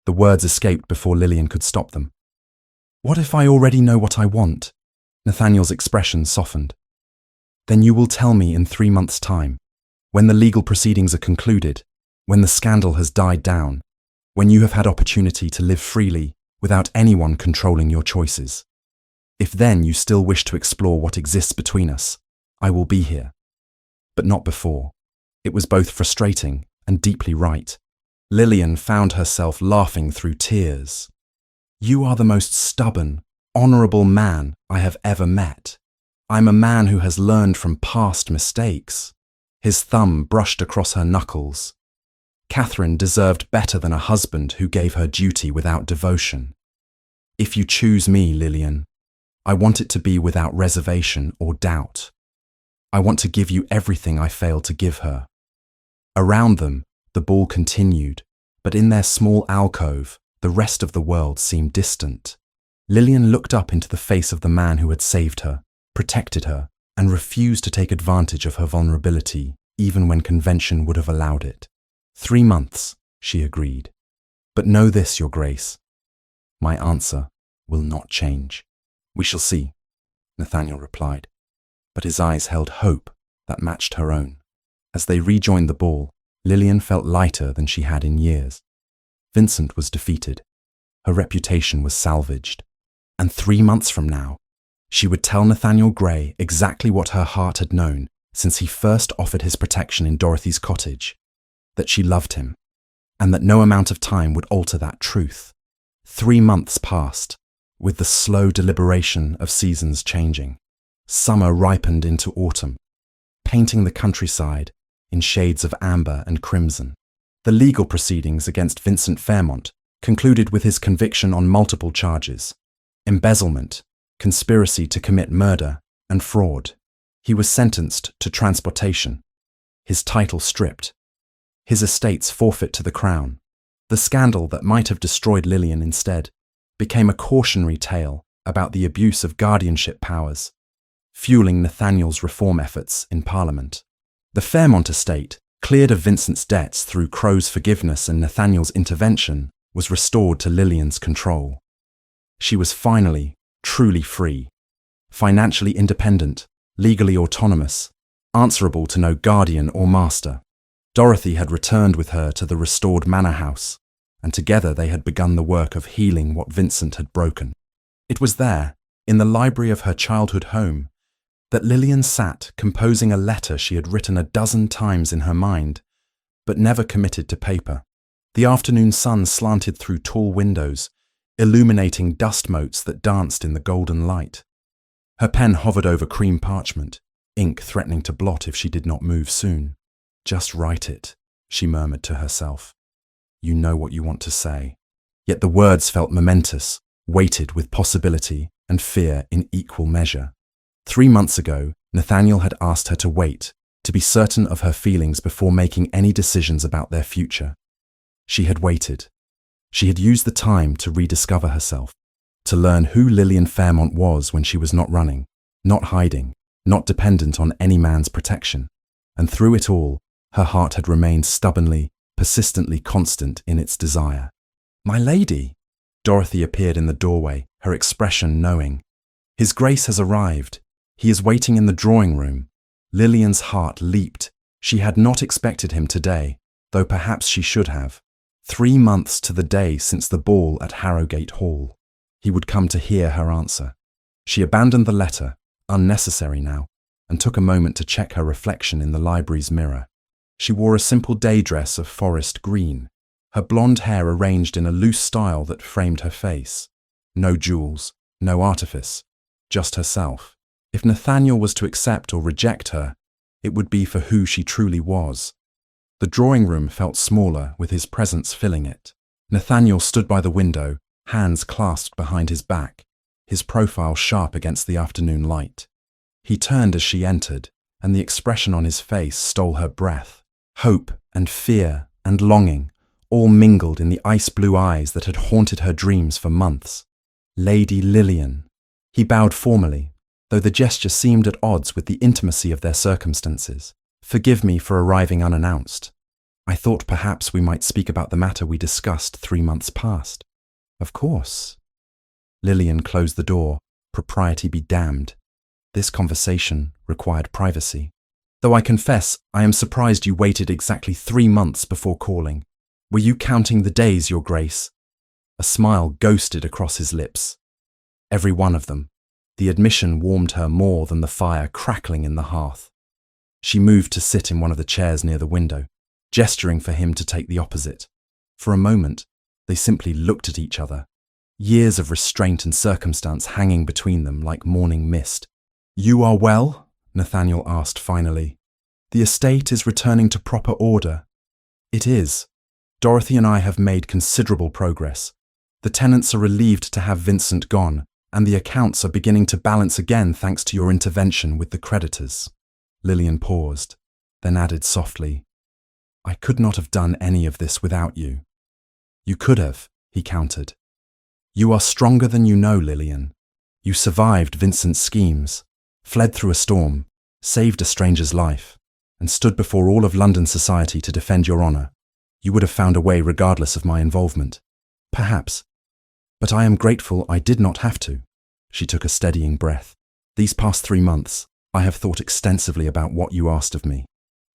The words escaped before Lillian could stop them. "What if I already know what I want?" Nathaniel's expression softened. "Then you will tell me in 3 months' time, when the legal proceedings are concluded, when the scandal has died down, when you have had opportunity to live freely without anyone controlling your choices. If then you still wish to explore what exists between us, I will be here. But not before." It was both frustrating and deeply right. Lillian found herself laughing through tears. "You are the most stubborn, honourable man I have ever met. I'm a man who has learned from past mistakes." His thumb brushed across her knuckles. Catherine deserved better than a husband who gave her duty without devotion. "If you choose me, Lillian, I want it to be without reservation or doubt. I want to give you everything I failed to give her." Around them, the ball continued, but in their small alcove, the rest of the world seemed distant. Lillian looked up into the face of the man who had saved her, protected her, and refused to take advantage of her vulnerability even when convention would have allowed it. 3 months, she agreed. But know this, Your Grace. My answer will not change. We shall see, Nathaniel replied, but his eyes held hope that matched her own. As they rejoined the ball, Lillian felt lighter than she had in years. Vincent was defeated. Her reputation was salvaged. And 3 months from now, she would tell Nathaniel Gray exactly what her heart had known since he first offered his protection in Dorothy's cottage, that she loved him, and that no amount of time would alter that truth. 3 months passed, with the slow deliberation of seasons changing. Summer ripened into autumn, painting the countryside in shades of amber and crimson. The legal proceedings against Vincent Fairmont concluded with his conviction on multiple charges: embezzlement, conspiracy to commit murder, and fraud. He was sentenced to transportation, his title stripped, his estates forfeit to the crown. The scandal that might have destroyed Lillian instead became a cautionary tale about the abuse of guardianship powers, fueling Nathaniel's reform efforts in Parliament. The Fairmont estate, cleared of Vincent's debts through Crow's forgiveness and Nathaniel's intervention, was restored to Lillian's control. She was finally truly free, financially independent, legally autonomous, answerable to no guardian or master. Dorothy had returned with her to the restored manor house, and together they had begun the work of healing what Vincent had broken. It was there, in the library of her childhood home, that Lillian sat composing a letter she had written a dozen times in her mind, but never committed to paper. The afternoon sun slanted through tall windows, illuminating dust motes that danced in the golden light. Her pen hovered over cream parchment, ink threatening to blot if she did not move soon. Just write it, she murmured to herself. You know what you want to say. Yet the words felt momentous, weighted with possibility and fear in equal measure. 3 months ago, Nathaniel had asked her to wait, to be certain of her feelings before making any decisions about their future. She had waited. She had used the time to rediscover herself, to learn who Lillian Fairmont was when she was not running, not hiding, not dependent on any man's protection. And through it all, her heart had remained stubbornly, persistently constant in its desire. My lady! Dorothy appeared in the doorway, her expression knowing. His Grace has arrived. He is waiting in the drawing room. Lillian's heart leaped. She had not expected him today, though perhaps she should have. 3 months to the day since the ball at Harrogate Hall. He would come to hear her answer. She abandoned the letter, unnecessary now, and took a moment to check her reflection in the library's mirror. She wore a simple day dress of forest green, her blonde hair arranged in a loose style that framed her face. No jewels, no artifice, just herself. If Nathaniel was to accept or reject her, it would be for who she truly was. The drawing room felt smaller with his presence filling it. Nathaniel stood by the window, hands clasped behind his back, his profile sharp against the afternoon light. He turned as she entered, and the expression on his face stole her breath. Hope and fear and longing, all mingled in the ice-blue eyes that had haunted her dreams for months. Lady Lillian. He bowed formally, though the gesture seemed at odds with the intimacy of their circumstances. Forgive me for arriving unannounced. I thought perhaps we might speak about the matter we discussed 3 months past. Of course. Lillian closed the door, propriety be damned. This conversation required privacy. Though I confess, I am surprised you waited exactly 3 months before calling. Were you counting the days, Your Grace? A smile ghosted across his lips. Every one of them. The admission warmed her more than the fire crackling in the hearth. She moved to sit in one of the chairs near the window, gesturing for him to take the opposite. For a moment, they simply looked at each other, years of restraint and circumstance hanging between them like morning mist. You are well? Nathaniel asked finally. The estate is returning to proper order. It is. Dorothy and I have made considerable progress. The tenants are relieved to have Vincent gone, and the accounts are beginning to balance again thanks to your intervention with the creditors. Lillian paused, then added softly, I could not have done any of this without you. You could have, he countered. You are stronger than you know, Lillian. You survived Vincent's schemes. fled through a storm, saved a stranger's life, and stood before all of London society to defend your honor, you would have found a way regardless of my involvement. Perhaps. But I am grateful I did not have to. She took a steadying breath. These past 3 months, I have thought extensively about what you asked of me,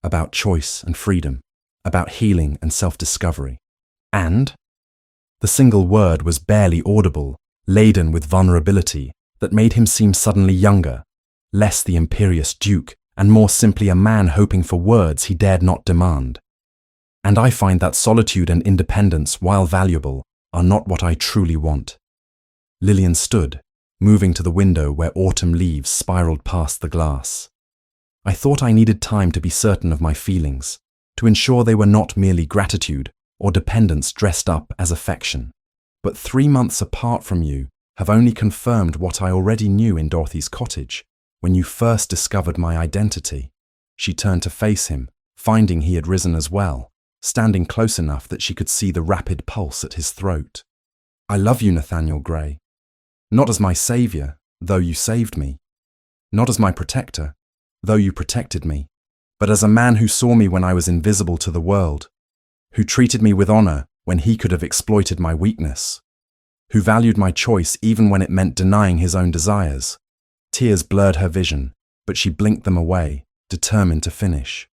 about choice and freedom, about healing and self-discovery. And? The single word was barely audible, laden with vulnerability that made him seem suddenly younger, less the imperious duke and more simply a man hoping for words he dared not demand. And I find that solitude and independence, while valuable, are not what I truly want. Lillian stood, moving to the window where autumn leaves spiraled past the glass. I thought I needed time to be certain of my feelings, to ensure they were not merely gratitude or dependence dressed up as affection. But 3 months apart from you have only confirmed what I already knew in Dorothy's cottage, when you first discovered my identity. She turned to face him, finding he had risen as well, standing close enough that she could see the rapid pulse at his throat. I love you, Nathaniel Gray. Not as my savior, though you saved me. Not as my protector, though you protected me. But as a man who saw me when I was invisible to the world, who treated me with honor when he could have exploited my weakness, who valued my choice even when it meant denying his own desires. Tears blurred her vision, but she blinked them away, determined to finish.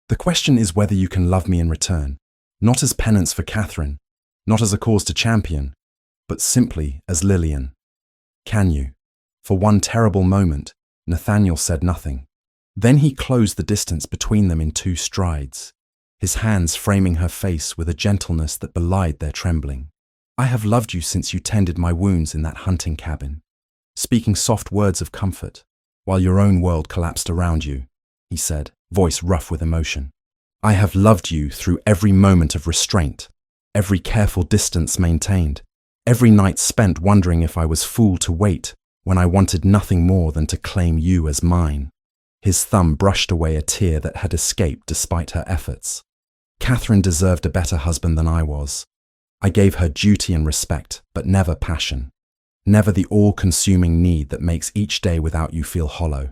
The question is whether you can love me in return, not as penance for Catherine, not as a cause to champion, but simply as Lillian. Can you? For one terrible moment, Nathaniel said nothing. Then he closed the distance between them in 2 strides, his hands framing her face with a gentleness that belied their trembling. I have loved you since you tended my wounds in that hunting cabin, speaking soft words of comfort, while your own world collapsed around you, he said, voice rough with emotion. I have loved you through every moment of restraint, every careful distance maintained, every night spent wondering if I was fool to wait when I wanted nothing more than to claim you as mine. His thumb brushed away a tear that had escaped despite her efforts. Catherine deserved a better husband than I was. I gave her duty and respect, but never passion. Never the all-consuming need that makes each day without you feel hollow.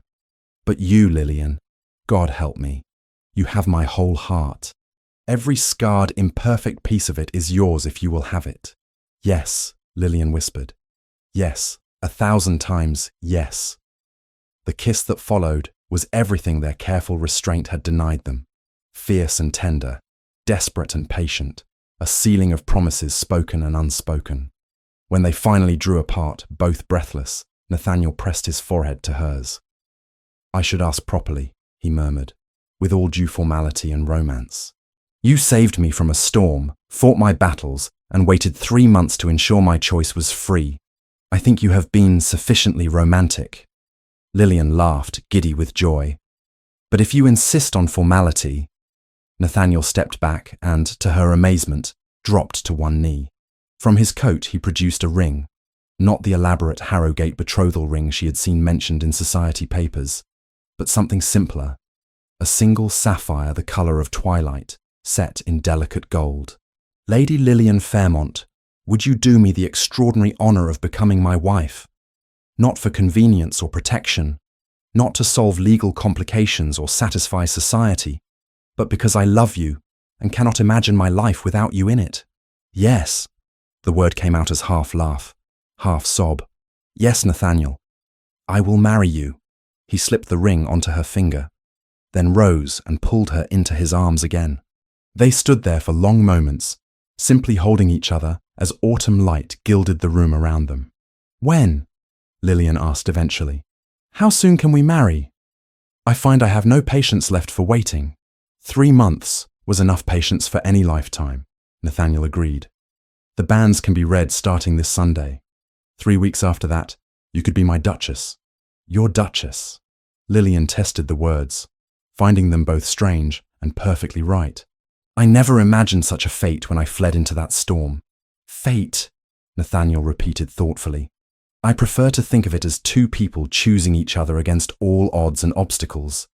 But you, Lillian, God help me, you have my whole heart. Every scarred, imperfect piece of it is yours if you will have it. Yes, Lillian whispered. Yes, 1,000 times yes. The kiss that followed was everything their careful restraint had denied them. Fierce and tender, desperate and patient, a ceiling of promises spoken and unspoken. When they finally drew apart, both breathless, Nathaniel pressed his forehead to hers. I should ask properly, he murmured, with all due formality and romance. You saved me from a storm, fought my battles, and waited 3 months to ensure my choice was free. I think you have been sufficiently romantic. Lillian laughed, giddy with joy. But if you insist on formality... Nathaniel stepped back and, to her amazement, dropped to one knee. From his coat he produced a ring, not the elaborate Harrogate betrothal ring she had seen mentioned in society papers, but something simpler, a single sapphire the colour of twilight, set in delicate gold. Lady Lillian Fairmont, would you do me the extraordinary honour of becoming my wife? Not for convenience or protection, not to solve legal complications or satisfy society, but because I love you and cannot imagine my life without you in it. Yes. The word came out as half laugh, half sob. Yes, Nathaniel, I will marry you. He slipped the ring onto her finger, then rose and pulled her into his arms again. They stood there for long moments, simply holding each other as autumn light gilded the room around them. When? Lillian asked eventually. How soon can we marry? I find I have no patience left for waiting. 3 months was enough patience for any lifetime, Nathaniel agreed. The banns can be read starting this Sunday. 3 weeks after that, you could be my Duchess. Your Duchess. Lillian tested the words, finding them both strange and perfectly right. I never imagined such a fate when I fled into that storm. Fate, Nathaniel repeated thoughtfully. I prefer to think of it as 2 people choosing each other against all odds and obstacles.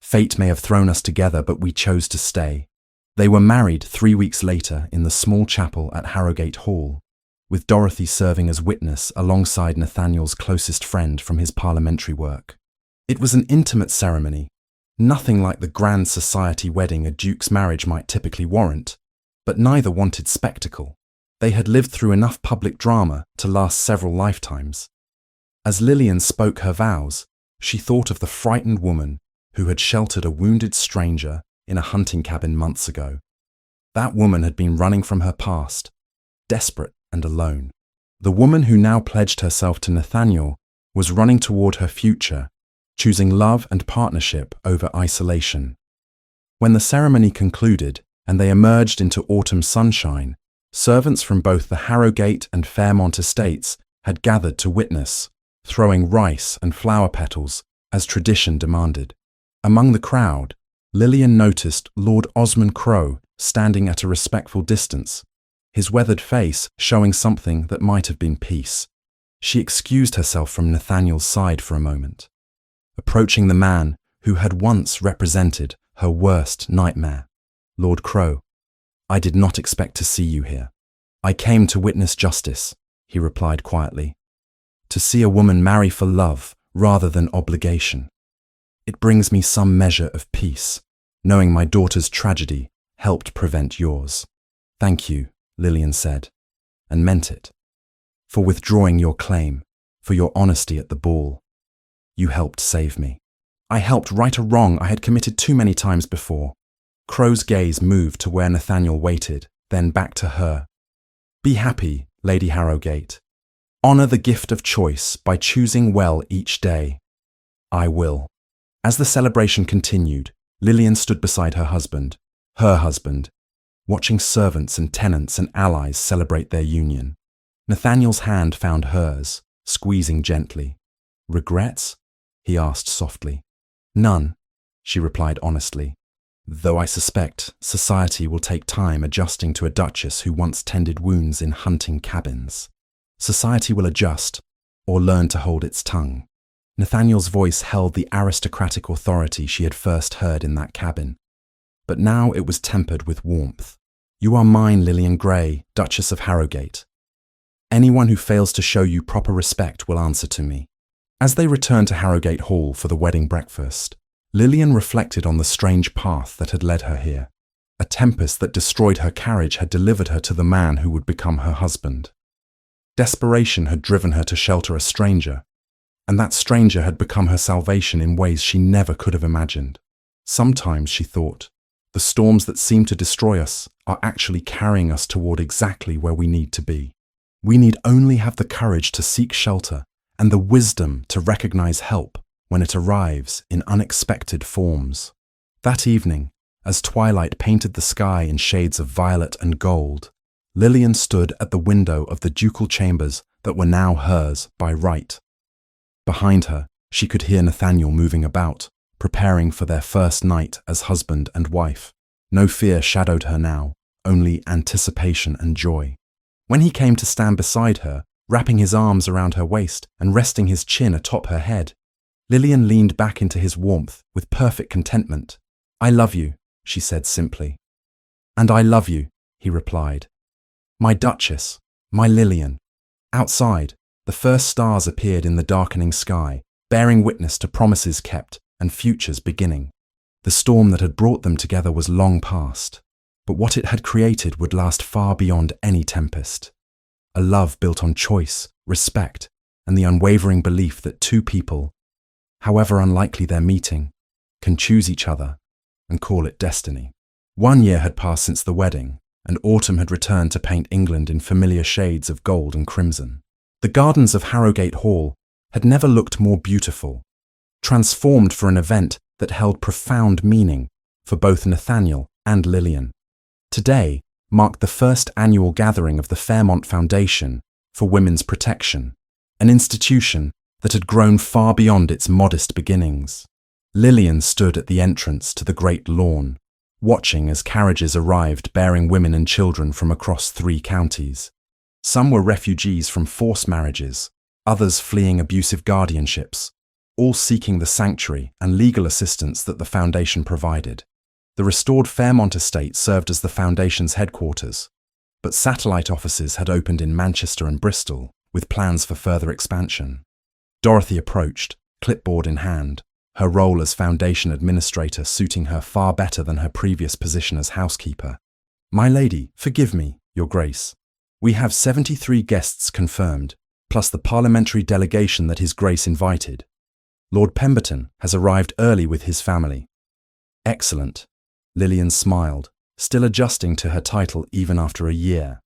Fate may have thrown us together, but we chose to stay. They were married 3 weeks later in the small chapel at Harrogate Hall, with Dorothy serving as witness alongside Nathaniel's closest friend from his parliamentary work. It was an intimate ceremony, nothing like the grand society wedding a duke's marriage might typically warrant, but neither wanted spectacle. They had lived through enough public drama to last several lifetimes. As Lillian spoke her vows, she thought of the frightened woman who had sheltered a wounded stranger in a hunting cabin months ago. That woman had been running from her past, desperate and alone. The woman who now pledged herself to Nathaniel was running toward her future, choosing love and partnership over isolation. When the ceremony concluded and they emerged into autumn sunshine, servants from both the Harrogate and Fairmont estates had gathered to witness, throwing rice and flower petals as tradition demanded. Among the crowd, Lillian noticed Lord Osmond Crowe standing at a respectful distance, his weathered face showing something that might have been peace. She excused herself from Nathaniel's side for a moment, approaching the man who had once represented her worst nightmare. Lord Crowe, I did not expect to see you here. I came to witness justice, he replied quietly. To see a woman marry for love rather than obligation. It brings me some measure of peace, knowing my daughter's tragedy helped prevent yours. Thank you, Lillian said, and meant it. For withdrawing your claim, for your honesty at the ball. You helped save me. I helped right a wrong I had committed too many times before. Crowe's gaze moved to where Nathaniel waited, then back to her. Be happy, Lady Harrogate. Honour the gift of choice by choosing well each day. I will. As the celebration continued, Lillian stood beside her husband, watching servants and tenants and allies celebrate their union. Nathaniel's hand found hers, squeezing gently. Regrets? He asked softly. None, she replied honestly, though I suspect society will take time adjusting to a duchess who once tended wounds in hunting cabins. Society will adjust, or learn to hold its tongue. Nathaniel's voice held the aristocratic authority she had first heard in that cabin, but now it was tempered with warmth. You are mine, Lillian Grey, Duchess of Harrogate. Anyone who fails to show you proper respect will answer to me. As they returned to Harrogate Hall for the wedding breakfast, Lillian reflected on the strange path that had led her here. A tempest that destroyed her carriage had delivered her to the man who would become her husband. Desperation had driven her to shelter a stranger, and that stranger had become her salvation in ways she never could have imagined. Sometimes, she thought, the storms that seem to destroy us are actually carrying us toward exactly where we need to be. We need only have the courage to seek shelter and the wisdom to recognize help when it arrives in unexpected forms. That evening, as twilight painted the sky in shades of violet and gold, Lillian stood at the window of the ducal chambers that were now hers by right. Behind her, she could hear Nathaniel moving about, preparing for their first night as husband and wife. No fear shadowed her now, only anticipation and joy. When he came to stand beside her, wrapping his arms around her waist and resting his chin atop her head, Lillian leaned back into his warmth with perfect contentment. I love you, she said simply. And I love you, he replied. My Duchess, my Lillian. Outside, the first stars appeared in the darkening sky, bearing witness to promises kept and futures beginning. The storm that had brought them together was long past, but what it had created would last far beyond any tempest. A love built on choice, respect, and the unwavering belief that two people, however unlikely their meeting, can choose each other and call it destiny. 1 year had passed since the wedding, and autumn had returned to paint England in familiar shades of gold and crimson. The gardens of Harrogate Hall had never looked more beautiful, transformed for an event that held profound meaning for both Nathaniel and Lillian. Today marked the first annual gathering of the Fairmont Foundation for Women's Protection, an institution that had grown far beyond its modest beginnings. Lillian stood at the entrance to the great lawn, watching as carriages arrived bearing women and children from across 3 counties. Some were refugees from forced marriages, others fleeing abusive guardianships, all seeking the sanctuary and legal assistance that the foundation provided. The restored Fairmont estate served as the foundation's headquarters, but satellite offices had opened in Manchester and Bristol, with plans for further expansion. Dorothy approached, clipboard in hand, her role as foundation administrator suiting her far better than her previous position as housekeeper. "My lady, forgive me, Your Grace. We have 73 guests confirmed, plus the parliamentary delegation that His Grace invited. Lord Pemberton has arrived early with his family." "Excellent." Lillian smiled, still adjusting to her title even after a year.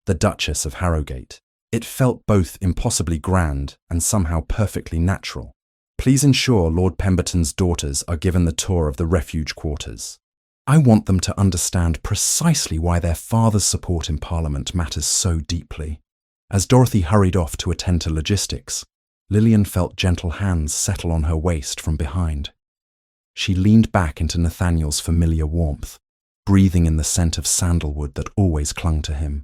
The Duchess of Harrogate. It felt both impossibly grand and somehow perfectly natural. "Please ensure Lord Pemberton's daughters are given the tour of the refuge quarters. I want them to understand precisely why their father's support in Parliament matters so deeply." As Dorothy hurried off to attend to logistics, Lillian felt gentle hands settle on her waist from behind. She leaned back into Nathaniel's familiar warmth, breathing in the scent of sandalwood that always clung to him.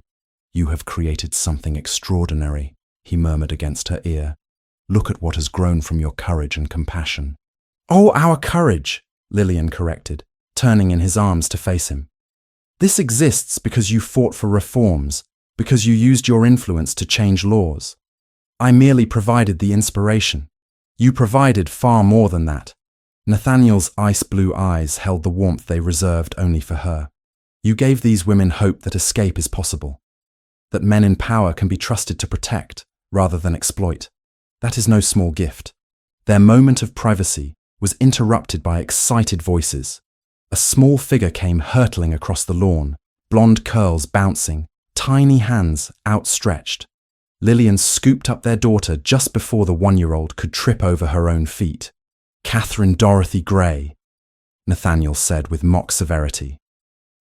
"You have created something extraordinary," he murmured against her ear. "Look at what has grown from your courage and compassion." "Oh, our courage," Lillian corrected, turning in his arms to face him. "This exists because you fought for reforms, because you used your influence to change laws. I merely provided the inspiration. You provided far more than that." Nathaniel's ice-blue eyes held the warmth they reserved only for her. "You gave these women hope that escape is possible, that men in power can be trusted to protect rather than exploit. That is no small gift." Their moment of privacy was interrupted by excited voices. A small figure came hurtling across the lawn, blonde curls bouncing, tiny hands outstretched. Lillian scooped up their daughter just before the 1-year-old could trip over her own feet. "Catherine Dorothy Gray," Nathaniel said with mock severity.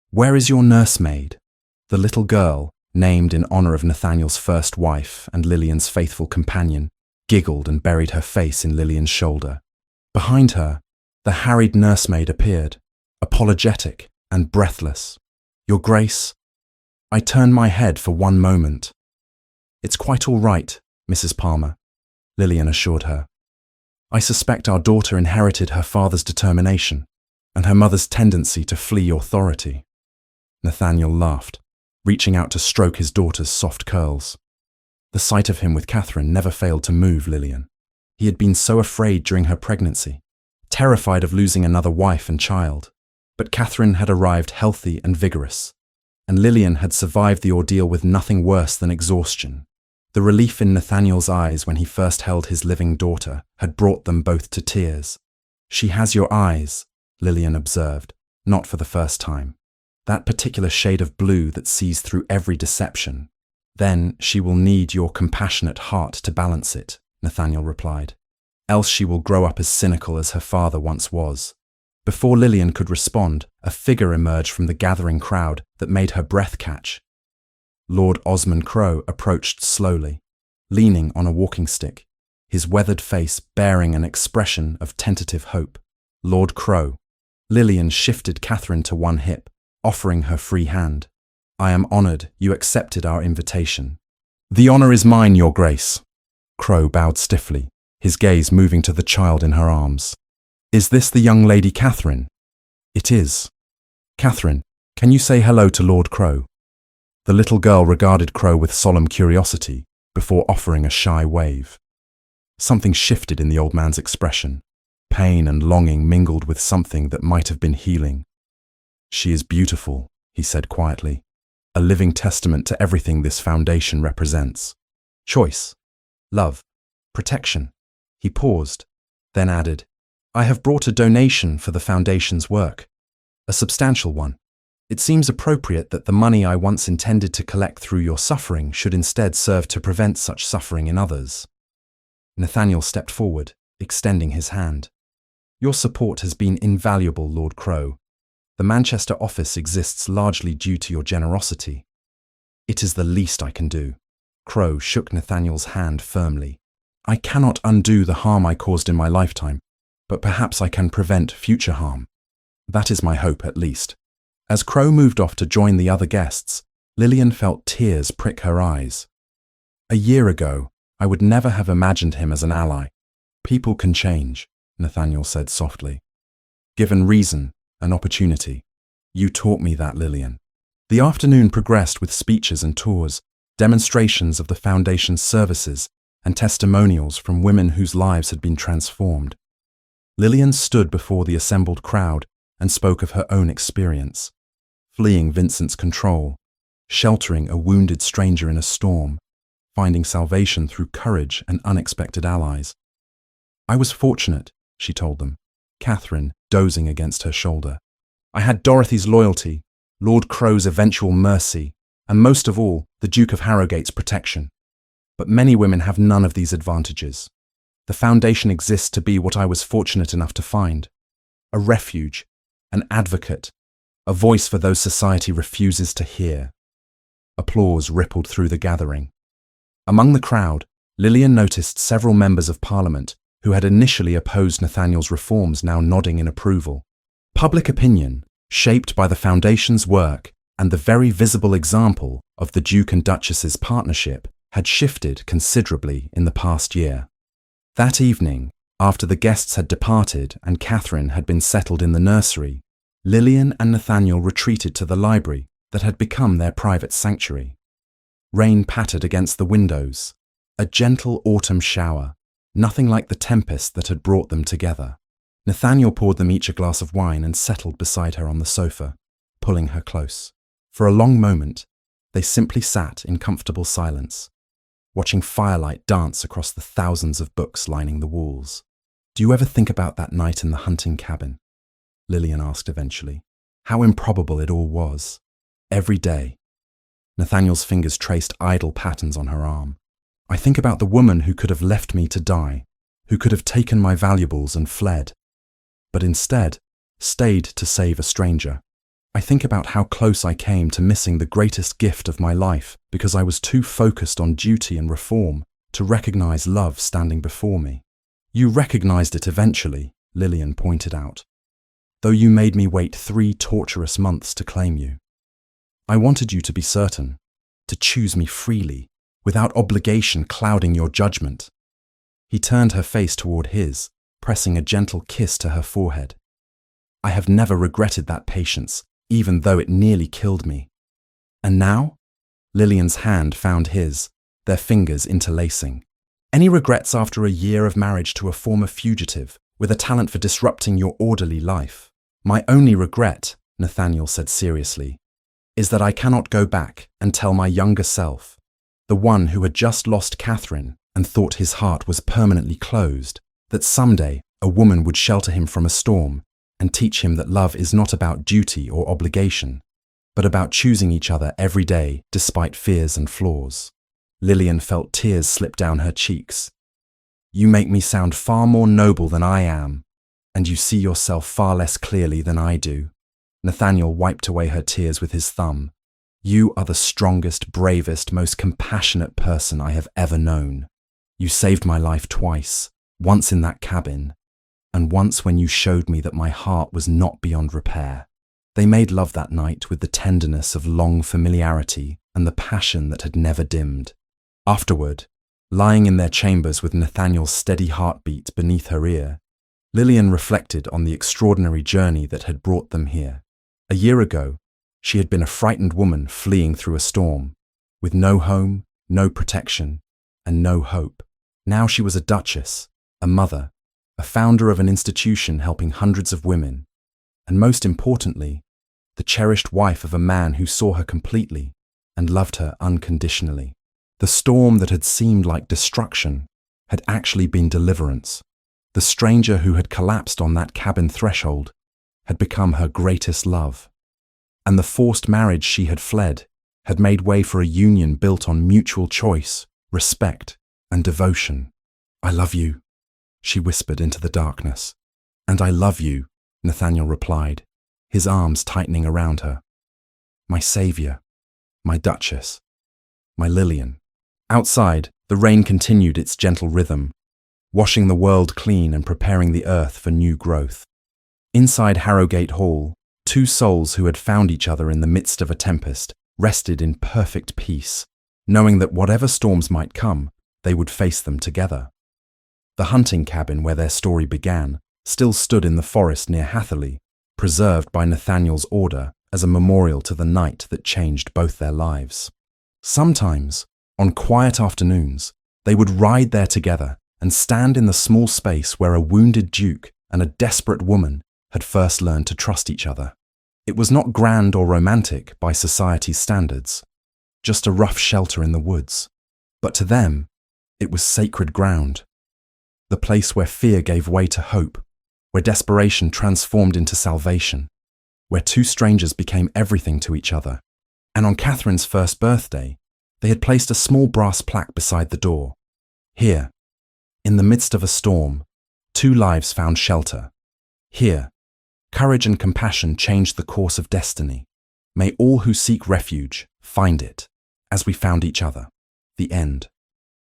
"Where is your nursemaid?" The little girl, named in honor of Nathaniel's first wife and Lillian's faithful companion, giggled and buried her face in Lillian's shoulder. Behind her, the harried nursemaid appeared, apologetic and breathless. "Your Grace." I turned my head for one moment. "It's quite all right, Mrs. Palmer," Lillian assured her. "I suspect our daughter inherited her father's determination and her mother's tendency to flee authority." Nathaniel laughed, reaching out to stroke his daughter's soft curls. The sight of him with Catherine never failed to move Lillian. He had been so afraid during her pregnancy, terrified of losing another wife and child. But Catherine had arrived healthy and vigorous, and Lillian had survived the ordeal with nothing worse than exhaustion. The relief in Nathaniel's eyes when he first held his living daughter had brought them both to tears. "She has your eyes," Lillian observed, not for the first time. "That particular shade of blue that sees through every deception. Then she will need your compassionate heart to balance it," Nathaniel replied. "Else she will grow up as cynical as her father once was." Before Lillian could respond, a figure emerged from the gathering crowd that made her breath catch. Lord Osmond Crowe approached slowly, leaning on a walking stick, his weathered face bearing an expression of tentative hope. "Lord Crowe." Lillian shifted Catherine to one hip, offering her free hand. "I am honoured you accepted our invitation." "The honour is mine, Your Grace." Crowe bowed stiffly, his gaze moving to the child in her arms. "Is this the young lady Catherine?" "It is." "Catherine, can you say hello to Lord Crowe?" The little girl regarded Crowe with solemn curiosity before offering a shy wave. Something shifted in the old man's expression. Pain and longing mingled with something that might have been healing. "She is beautiful," he said quietly, "a living testament to everything this foundation represents. Choice, love, protection." He paused, then added, "I have brought a donation for the foundation's work, a substantial one. It seems appropriate that the money I once intended to collect through your suffering should instead serve to prevent such suffering in others." Nathaniel stepped forward, extending his hand. "Your support has been invaluable, Lord Crowe. The Manchester office exists largely due to your generosity. It is the least I can do." Crowe shook Nathaniel's hand firmly. "I cannot undo the harm I caused in my lifetime, but perhaps I can prevent future harm. That is my hope, at least." As Crowe moved off to join the other guests, Lillian felt tears prick her eyes. "A year ago, I would never have imagined him as an ally." "People can change," Nathaniel said softly. "Given reason and opportunity. You taught me that, Lillian." The afternoon progressed with speeches and tours, demonstrations of the Foundation's services, and testimonials from women whose lives had been transformed. Lillian stood before the assembled crowd and spoke of her own experience, fleeing Vincent's control, sheltering a wounded stranger in a storm, finding salvation through courage and unexpected allies. "I was fortunate," she told them, Catherine dozing against her shoulder. "I had Dorothy's loyalty, Lord Crow's eventual mercy, and most of all, the Duke of Harrowgate's protection. But many women have none of these advantages. The foundation exists to be what I was fortunate enough to find: a refuge, an advocate, a voice for those society refuses to hear." Applause rippled through the gathering. Among the crowd, Lillian noticed several members of Parliament who had initially opposed Nathaniel's reforms now nodding in approval. Public opinion, shaped by the Foundation's work and the very visible example of the Duke and Duchess's partnership, had shifted considerably in the past year. That evening, after the guests had departed and Catherine had been settled in the nursery, Lillian and Nathaniel retreated to the library that had become their private sanctuary. Rain pattered against the windows, a gentle autumn shower, nothing like the tempest that had brought them together. Nathaniel poured them each a glass of wine and settled beside her on the sofa, pulling her close. For a long moment, they simply sat in comfortable silence, watching firelight dance across the thousands of books lining the walls. "Do you ever think about that night in the hunting cabin?" Lillian asked eventually. "How improbable it all was. Every day." Nathaniel's fingers traced idle patterns on her arm. "I think about the woman who could have left me to die, who could have taken my valuables and fled, but instead stayed to save a stranger. I think about how close I came to missing the greatest gift of my life because I was too focused on duty and reform to recognize love standing before me." "You recognized it eventually," Lillian pointed out, "though you made me wait 3 torturous months to claim you. I wanted you to be certain, to choose me freely, without obligation clouding your judgment." He turned her face toward his, pressing a gentle kiss to her forehead. "I have never regretted that patience, even though it nearly killed me." "And now?" Lillian's hand found his, their fingers interlacing. "Any regrets after a year of marriage to a former fugitive, with a talent for disrupting your orderly life?" "My only regret," Nathaniel said seriously, "is that I cannot go back and tell my younger self, the one who had just lost Catherine and thought his heart was permanently closed, that someday a woman would shelter him from a storm and teach him that love is not about duty or obligation, but about choosing each other every day despite fears and flaws." Lillian felt tears slip down her cheeks. "You make me sound far more noble than I am, and you see yourself far less clearly than I do." Nathaniel wiped away her tears with his thumb. "You are the strongest, bravest, most compassionate person I have ever known. You saved my life twice, once in that cabin, and once when you showed me that my heart was not beyond repair." They made love that night with the tenderness of long familiarity and the passion that had never dimmed. Afterward, lying in their chambers with Nathaniel's steady heartbeat beneath her ear, Lillian reflected on the extraordinary journey that had brought them here. A year ago, she had been a frightened woman fleeing through a storm, with no home, no protection, and no hope. Now she was a duchess, a mother, a founder of an institution helping hundreds of women, and most importantly, the cherished wife of a man who saw her completely and loved her unconditionally. The storm that had seemed like destruction had actually been deliverance. The stranger who had collapsed on that cabin threshold had become her greatest love. And the forced marriage she had fled had made way for a union built on mutual choice, respect, and devotion. "I love you," she whispered into the darkness. "And I love you," Nathaniel replied, his arms tightening around her. "My savior, my Duchess, my Lillian." Outside, the rain continued its gentle rhythm, washing the world clean and preparing the earth for new growth. Inside Harrowgate Hall, 2 souls who had found each other in the midst of a tempest rested in perfect peace, knowing that whatever storms might come, they would face them together. The hunting cabin where their story began still stood in the forest near Hatherley, preserved by Nathaniel's order as a memorial to the night that changed both their lives. Sometimes, on quiet afternoons, they would ride there together and stand in the small space where a wounded duke and a desperate woman had first learned to trust each other. It was not grand or romantic by society's standards, just a rough shelter in the woods. But to them, it was sacred ground. The place where fear gave way to hope, where desperation transformed into salvation, where two strangers became everything to each other. And on Catherine's first birthday, they had placed a small brass plaque beside the door. Here, in the midst of a storm, two lives found shelter. Here, courage and compassion changed the course of destiny. May all who seek refuge find it, as we found each other. The end.